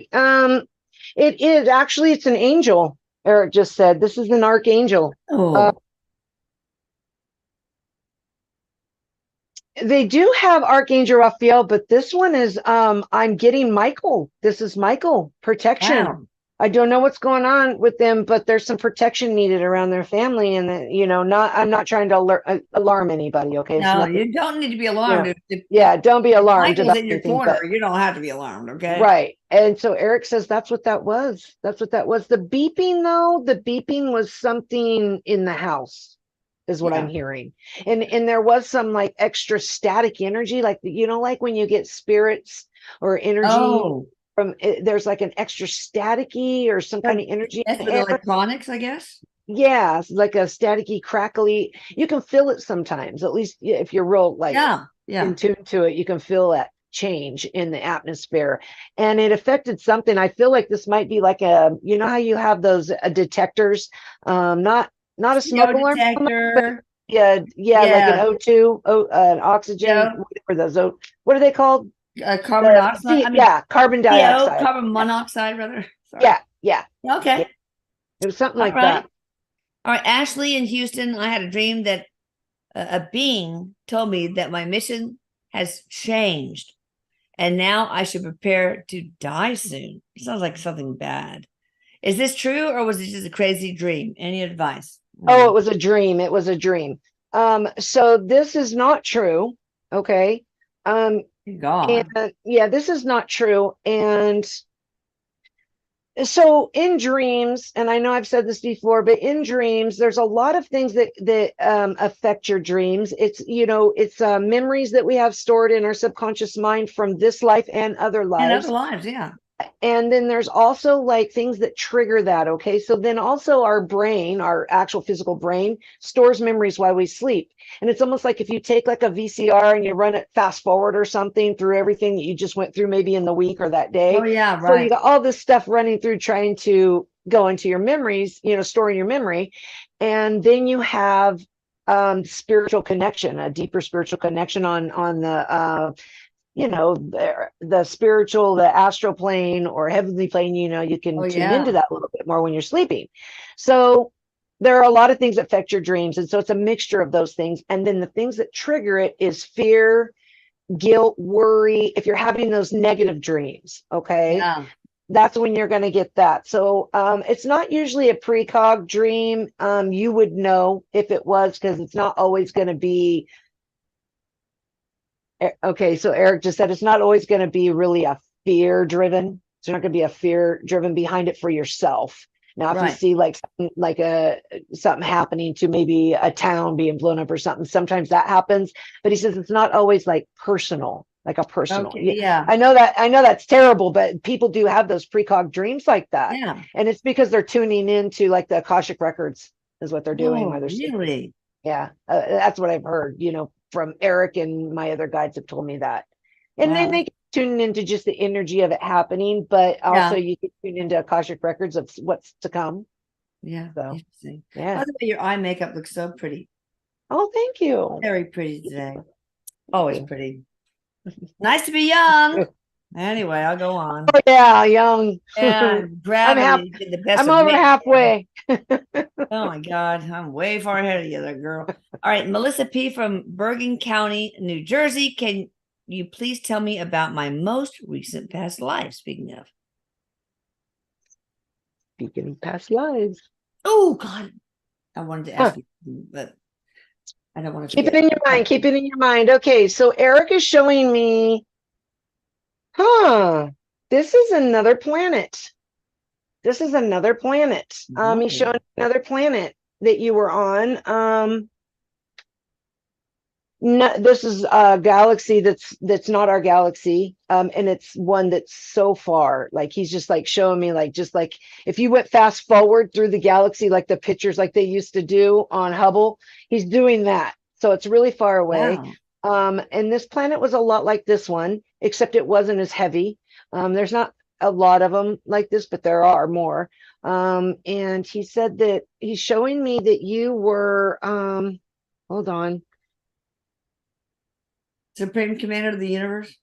It is actually, it's an angel. Erik just said, this is an archangel. They do have Archangel Raphael, but this one is, I'm getting Michael. This is Michael, protection. I don't know what's going on with them, but there's some protection needed around their family, and that, I'm not trying to alarm anybody. Okay, it's No, nothing. you don't need to be You know, alarmed. If yeah, don't be alarmed Michael's about in your anything, corner, but you don't have to be alarmed, okay? right. And so Erik says that's what that was. That's what that was. The beeping, though, the beeping was something in the house, is what I'm Yeah. hearing. And there was some like extra static energy, like like when you get spirits or energy Oh, from it, there's like an extra staticky or some kind but of energy in that's the with air. electronics, I guess. Yeah, it's like a staticky, crackly. You can feel it sometimes, at least if you're real like Yeah, yeah. in tune to it, you can feel that change in the atmosphere. And it affected something. I feel like this might be like how you have those detectors, not a CO smoke alarm, but detector. yeah, like an Yeah, O2, an oxygen, yeah. or those what are they called? Carbon dioxide. I mean, Yeah, carbon CO, dioxide. carbon Yeah, monoxide, rather. Sorry. yeah, yeah, Okay. yeah. It was something All like right. that. All right. Ashley in Houston, I had a dream that a being told me that my mission has changed and now I should prepare to die soon. Sounds like something bad. Is this true or was it just a crazy dream? Any advice? Oh, it was a dream. It was a dream. So this is not true. Okay. Um, and God. yeah, this is not true. And so in dreams, and I know I've said this before, but in dreams, there's a lot of things that affect your dreams. It's memories that we have stored in our subconscious mind from this life and other And other lives. lives, yeah. And then there's also like things that trigger that. Okay. So then also our brain, our actual physical brain, stores memories while we sleep. And it's almost like if you take like a VCR and you run it fast forward or something through everything that you just went through maybe in the week or that Oh day. yeah, So you right. got all this stuff running through trying to go into your memories, storing your memory. And then you have spiritual connection, a deeper spiritual connection on the spiritual, the astral plane or heavenly plane. You Oh can tune into yeah. that a little bit more when you're sleeping. So there are a lot of things that affect your dreams, and so it's a mixture of those things. And then the things that trigger it is fear, guilt, worry. If you're having those negative dreams, okay, Yeah. that's when you're going to get that. So it's not usually a precog dream. You would know if it was, because it's not always going to be. Okay, so Erik just said it's not always going to be really a fear driven. It's not going to be a fear driven behind it for yourself. Now, if you Right. see like something happening to maybe a town being blown up or something, sometimes that happens. But he says it's not always like personal, like a personal. Okay. Yeah, Yeah. I know that's terrible, but people do have those precog dreams like that, Yeah. and it's because they're tuning into like the Akashic records is what they're doing while Oh, they're sleeping. really? Yeah, that's what I've heard, from Erik, and my other guides have told me that. And then Wow. they can tune into just the energy of it happening, but also Yeah. you can tune into Akashic records of what's to come. Yeah. So, Interesting. By yeah. the way, your eye makeup looks so pretty. Oh, thank you. Very pretty today. Thank Always you. pretty. Nice to be young. Anyway, I'll go on. Oh, yeah, young. And I'm half. gravity did the best I'm of over me. halfway. Oh my God, I'm way far ahead of you there, girl. All right, Melissa P. from Bergen County, New Jersey. Can you please tell me about my most recent past life? Speaking of, Speaking of past lives. oh God, I wanted to Huh. ask you, but I don't want to Keep it forget. in your mind. Keep it in your mind. Okay, so Erik is showing me, huh, this is another planet. This is another planet. He's Oh, showing another planet that you were on. No, this is a galaxy that's not our galaxy. And it's one that's so far. Like he's just like showing me like just like if you went fast forward through the galaxy, like the pictures like they used to do on Hubble, he's doing that. So it's really far away. wow. And this planet was a lot like this one, except it wasn't as heavy. There's not a lot of them like this, but there are more. And he said that he's showing me that you were, hold on. Supreme Commander of the Universe.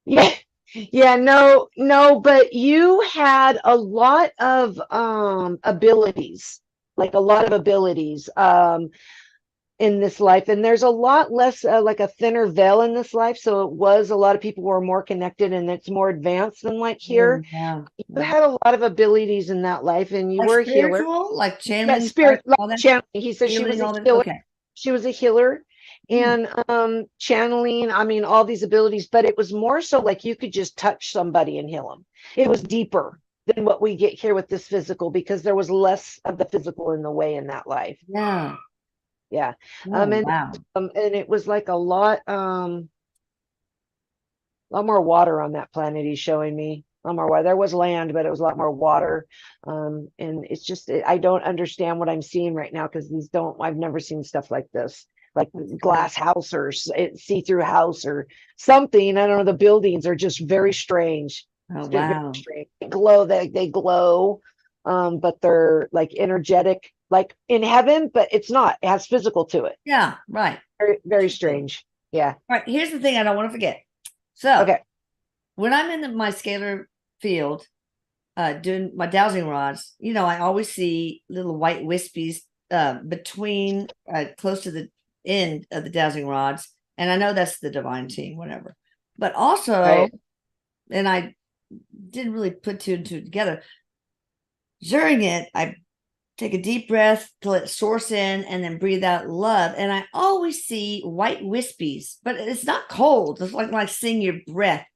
Yeah. Yeah, no, but you had a lot of abilities, like a lot of abilities. in this life, and there's a lot less like a thinner veil in this life, so it was a lot of people were more connected and it's more advanced than like here. Yeah. You had a lot of abilities in that life, and you Like were a healer. spiritual, like Yeah, channeling, spirit, like all that, channeling. He says she was healing, a all that. healer. Okay. She was a healer, Hmm. and channeling, I mean, all these abilities, but it was more so like you could just touch somebody and heal them. It was deeper than what we get here with this physical, because there was less of the physical in the way in that life. Yeah. Yeah. Oh, And wow. and it was like a lot more water on that planet he's showing me. A lot more water. There was land, but it was a lot more water. And it's just I don't understand what I'm seeing right now, because these don't I've never seen stuff like this. Like glass house or see-through house or something. I don't know. The buildings are just very strange. Oh, Very wow. strange. They glow. But they're like energetic, like in heaven, but it's not. It has physical to it. Yeah, right. Very, very Interesting. strange. Yeah. All right. Here's the thing I don't want to forget. So Okay. when I'm in my scalar field, doing my dowsing rods, I always see little white wispies between close to the end of the dowsing rods. And I know that's the divine team, whatever. But also, Right. and I didn't really put two and two together. During it, I take a deep breath to let it source in and then breathe out love. And I always see white wispies, but it's not cold. It's like seeing your breath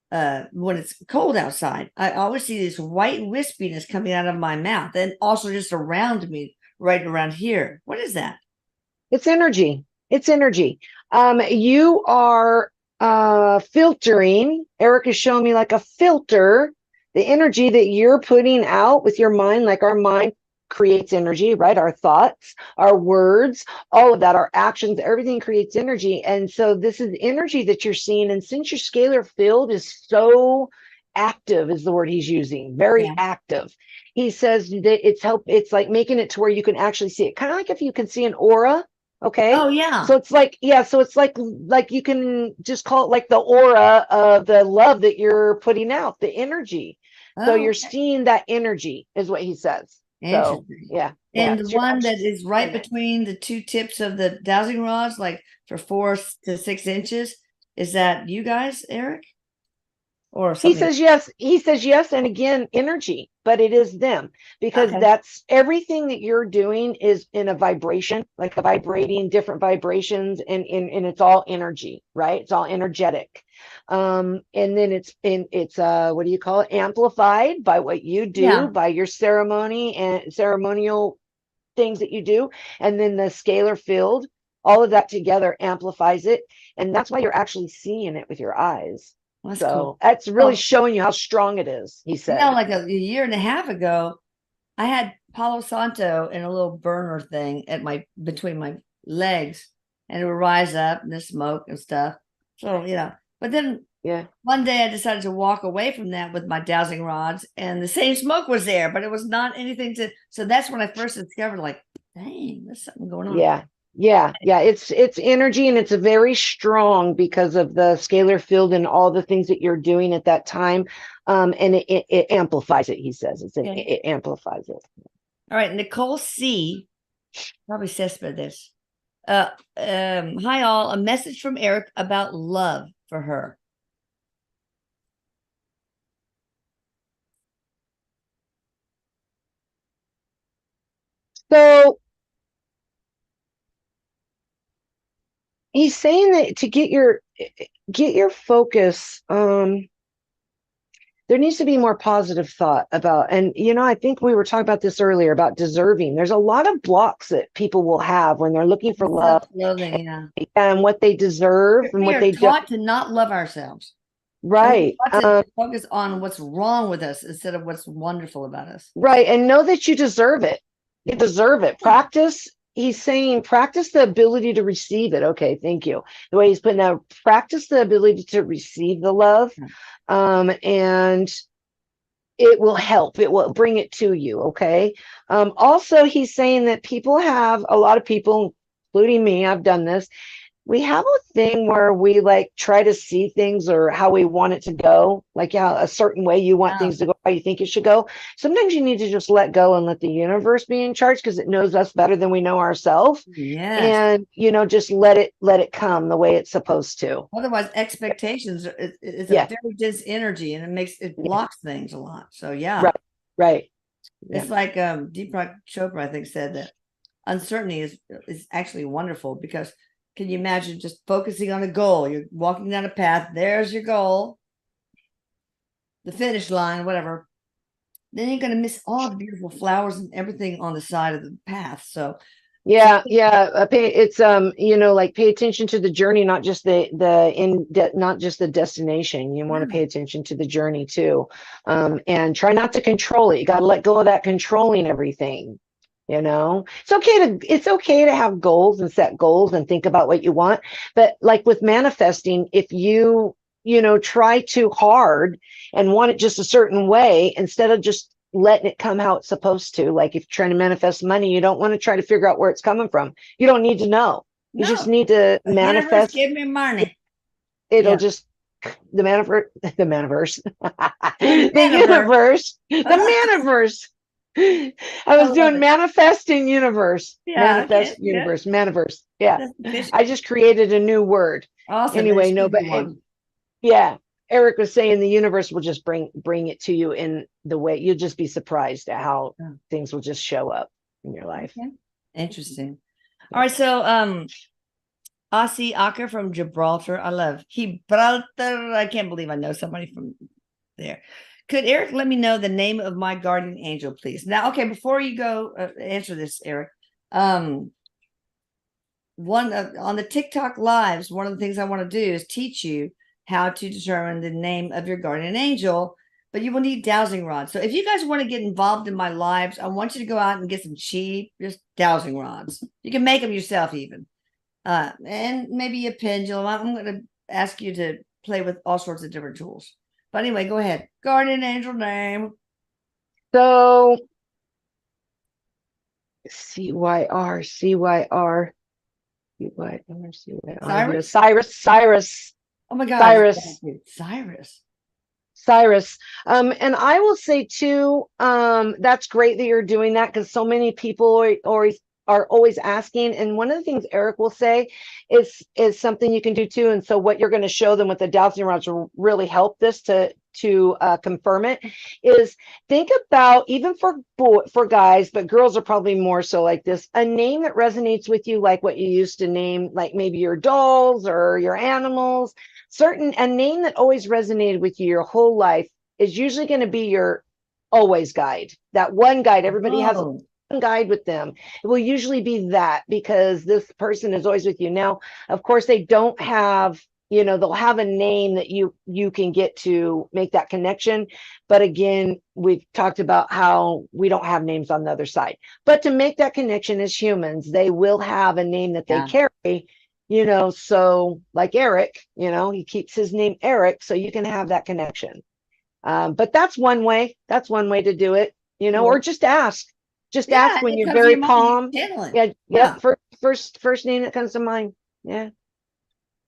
when it's cold outside. I always see this white wispiness coming out of my mouth and also just around me, right around here. What is that? It's energy. It's energy. You are filtering. Erik is showing me like a filter, the energy that you're putting out with your mind, like our mind creates energy, right? Our thoughts, our words, all of that, our actions, everything creates energy. And so this is energy that you're seeing. And since your scalar field is so active, is the word he's using, very Yeah. active. He says that it's like making it to where you can actually see it. Kind of like if you can see an aura. Okay. Oh, yeah. So it's like, yeah, so it's like you can just call it like the aura of the love that you're putting out, the energy. So Oh, you're okay. seeing that energy is what he says. So Interesting. yeah, yeah. And the So you're one actually that is right seeing it. between the two tips of the dowsing rods, like for 4 to 6 inches, is that you guys, Erik, or He something? says yes. He says yes. And again, energy, but it is them, because Okay. that's everything that you're doing is in a vibration, like a vibrating different vibrations, and it's all energy, right? It's all energetic. And then it's what do you call it? Amplified by what you do, Yeah. by your ceremony and ceremonial things that you do, and then the scalar field, all of that together amplifies it, and that's why you're actually seeing it with your eyes. That's So cool. that's really Well, showing you how strong it is, he said. like a year and a half ago, I had Palo Santo in a little burner thing at my between my legs, and it would rise up and the smoke and stuff. So, but then Yeah. one day I decided to walk away from that with my dowsing rods, and the same smoke was there, but it was not anything to. So that's when I first discovered, like, dang, there's something going on. Yeah. Yeah. It's energy, and it's very strong because of the scalar field and all the things that you're doing at that time. And it amplifies it, he says. Okay. It amplifies it. All right. Nicole C. probably says for this. Hi all, a message from Erik about love for her. So he's saying that to get your focus, there needs to be more positive thought about, and I think we were talking about this earlier about deserving. There's a lot of blocks that people will have when they're looking for love, Self-loathing, yeah. and what they deserve and We what are they don't. taught to not love ourselves. And we're Right. taught to focus on what's wrong with us instead of what's wonderful about us. Right. And know that you deserve it. You deserve it. Practice. He's saying practice the ability to receive it. Okay, thank you. The way he's putting out, practice the ability to receive the love. And it will help. It will bring it to you. Okay. Also, he's saying that a lot of people, including me, I've done this. we have a thing where we like try to see things or how we want it to go, like how a certain way you want Yeah. things to go, how you think it should go. Sometimes you need to just let go and let the universe be in charge because it knows us better than we know ourselves. Yes. And just let it come the way it's supposed to. Otherwise, expectations is a Yeah, very dense energy, and it yeah, blocks things a lot. So yeah, right, right. Yeah. it's like Deepak Chopra, I think, said that uncertainty is actually wonderful because can you imagine just focusing on a goal? You're walking down a path, there's your goal, the finish line, whatever. Then you're going to miss all the beautiful flowers and everything on the side of the path. So, Yeah, yeah. It's like pay attention to the journey, not just not just the destination. You want to yeah, pay attention to the journey too, and try not to control it. You got to let go of that controlling everything. It's okay to have goals and set goals and think about what you want. But like with manifesting, if try too hard and want it just a certain way instead of just letting it come how it's supposed to. Like if you're trying to manifest money, you don't want to try to figure out where it's coming from. You don't need to know. You just no, need to the universe manifest. gave me money. It'll Yeah, just the metaverse, the metaverse, the the universe. universe, the metaverse. I I was love doing it. manifesting universe, Yeah, okay, manifest good. universe, metaverse. Yeah. That's I efficient. just created a new word. Awesome. And it Anyway, no, should be but one. yeah, Erik was saying the universe will just bring it to you in the way you'll just be surprised at how Oh, things will just show up in your life. okay. Interesting. All Yeah. right. So, Aussie Acker from Gibraltar. I love Gibraltar. I can't believe I know somebody from there. Could Erik let me know the name of my guardian angel, please? Now, okay, before you go answer this, Erik, um, on the TikTok lives, one of the things I want to do is teach you how to determine the name of your guardian angel, but you will need dowsing rods. So if you guys want to get involved in my lives, I want you to go out and get some cheap, just dowsing rods. You can make them yourself even. And maybe a pendulum. I'm going to ask you to play with all sorts of different tools. But anyway, go ahead. Guardian angel name. So CYR, CYR, CYR, CYR. Cyrus. Cyrus, Cyrus, Oh my God. Cyrus, Cyrus. Cyrus. And I will say too, that's great that you're doing that because so many people are always asking. And one of the things Erik will say is something you can do too. And so what you're going to show them with the dowsing rods will really help this to confirm it is think about even for guys, but girls are probably more so like this, a name that resonates with you, like what you used to name, like maybe your dolls or your animals. A name that always resonated with you your whole life is usually going to be your always guide. That one guide, everybody has Oh, one guide with them. It will usually be that because this person is always with you. Now, of course, they don't have, they'll have a name that you can get to make that connection. But again, we've talked about how we don't have names on the other side. But to make that connection as humans, they will have a name that they yeah. carry. So like Erik, he keeps his name Erik, so you can have that connection. But that's one way. That's one way to do it, or Cool. just ask. Just ask Yeah, when it you're comes to very your mind, you calm. channel it. Yeah, Yeah. yep. First name that comes to mind. Yeah,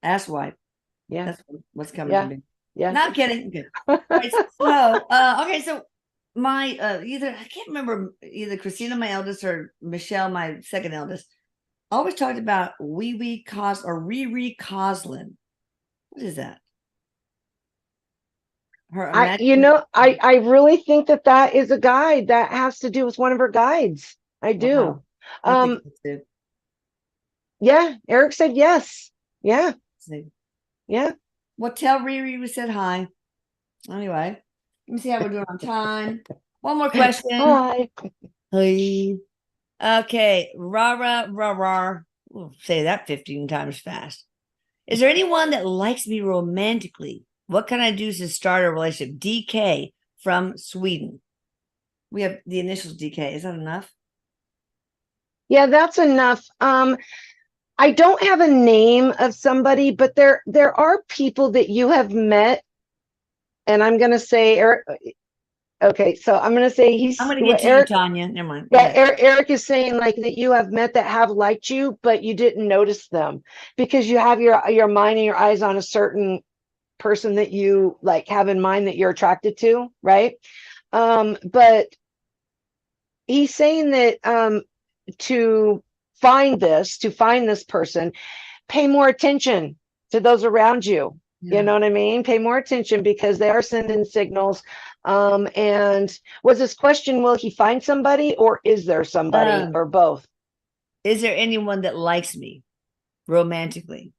Ass wipe. yeah, That's what's coming to yeah, me. yeah. Not kidding. Okay. All right, okay, so my either I can't remember either Christina, my eldest, or Michelle, my second eldest, always talked about wee wee cos or Riri Coslin. What is that? Her I, imaginary. I really think that is a guide that has to do with one of her guides. I do. Wow. I think Um, so too. yeah. Erik said yes. Yeah, See. yeah. Well, tell Riri we said hi. Anyway, let me see how we're doing on time. One more question. Hi. Hi. Okay. Rara, rara. Ooh, say that 15 times fast. Is there anyone that likes me romantically? What can I do to start a relationship? DK from Sweden. We have the initials DK. Is that enough? Yeah, that's enough. I don't have a name of somebody, but there are people that you have met, and I'm going to say, Erik, Okay, so I'm gonna say I'm he's going to what get to you, Eric. Tanya. Never mind. Go Yeah, ahead. Eric is saying like that you have met that have liked you, but you didn't notice them because you have your mind and your eyes on a certain person that you like have in mind that you're attracted to, right? But he's saying that to find this person, pay more attention to those around you. You Yeah. know what I mean? Pay more attention because they are sending signals. And was his question, will he find somebody or is there somebody Um, or both? is there anyone that likes me romantically?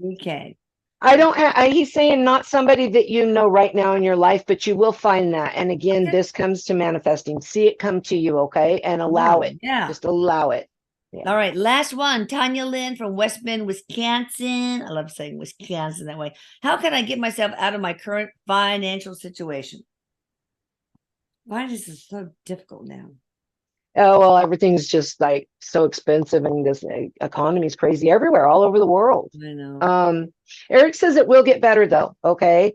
Okay. I don't have, he's saying not somebody that you know right now in your life, but you will find that. And again, Okay. this comes to manifesting. See it come to you, okay? And allow Oh, it. yeah. Just allow it. Yeah. All right. Last one. Tanya Lynn from West Bend, Wisconsin. I love saying Wisconsin that way. How can I get myself out of my current financial situation? Finance is so difficult now. Oh, well, everything's just like so expensive and this economy is crazy everywhere, all over the world. I know. Eric says it will get better though. Okay.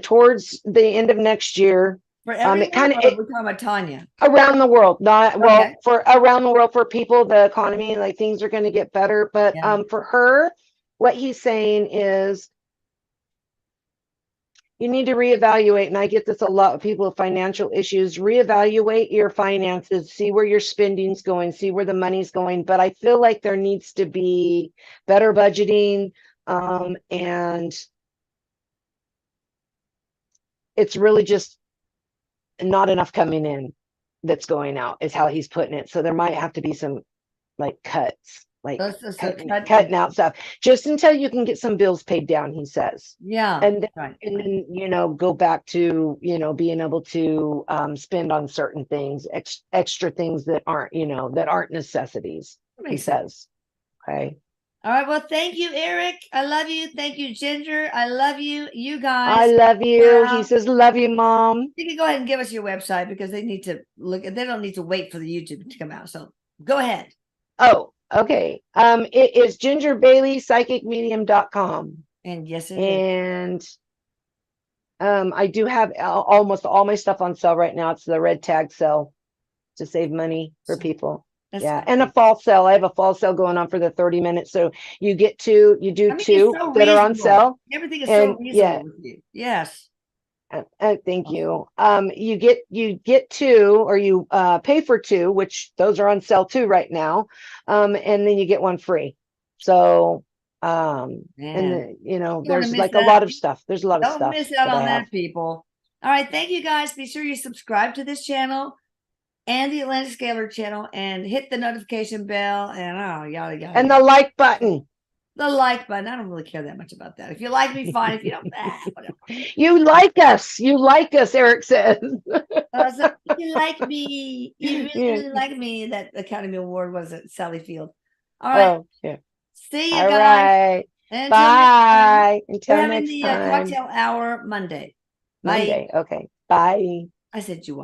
Towards the end of next year, For it everyone, kind of or we're talking about Tanya? around the world, not well Okay. for around the world for people, the economy, like things are going to get better. But Yeah. for her, what he's saying is you need to reevaluate, and I get this a lot with people with financial issues. Reevaluate your finances, see where your spending's going, see where the money's going. But I feel like there needs to be better budgeting, and it's really just not enough coming in that's going out, is how he's putting it. So there might have to be some like cuts, like So cutting out stuff just until you can get some bills paid down, he says. yeah. And Right. then go back to being able to spend on certain things, extra things that aren't necessities, That he makes sense. says. Okay. All right. Well, thank you, Eric. I love you. Thank you, Ginger. I love you. You I guys. love you. He Well, says, love you, mom. you can go ahead and give us your website because they need to look. They don't need to wait for the YouTube to come out. So go ahead. Oh, okay. It is Ginger Bailey, psychicmedium.com. And yes, it is. And I do have almost all my stuff on sale right now. It's the red tag sale to save money for people. That's Yeah, great. and a fall sale. I have a fall sale going on for the 30 minutes. So you do I mean, it's two so that are on reasonable. sale. Everything is so And reasonable yeah, with you. Yes. thank you. You get two, or you pay for two, which those are on sale too right now. And then you get one free. So and Man, you don't want to there's miss like a that. lot of stuff. There's a lot of Don't stuff miss out that I on have. that, people. All right. Thank you, guys. Be sure you subscribe to this channel and the Atlantic Scalar channel and hit the notification bell and yada, yada, And the yada. like button. The like button. I don't really care that much about that. If you like me, fine. If you don't, whatever. You like us. You like us, Eric says. So if you like me, you really, Yeah. really like me. That Academy Award was at Sally Field. All right. Oh, yeah. See you All guys. right. Until next time. Bye. We're Until having next the time. cocktail hour Monday. Bye. Monday. Okay. Bye. I said you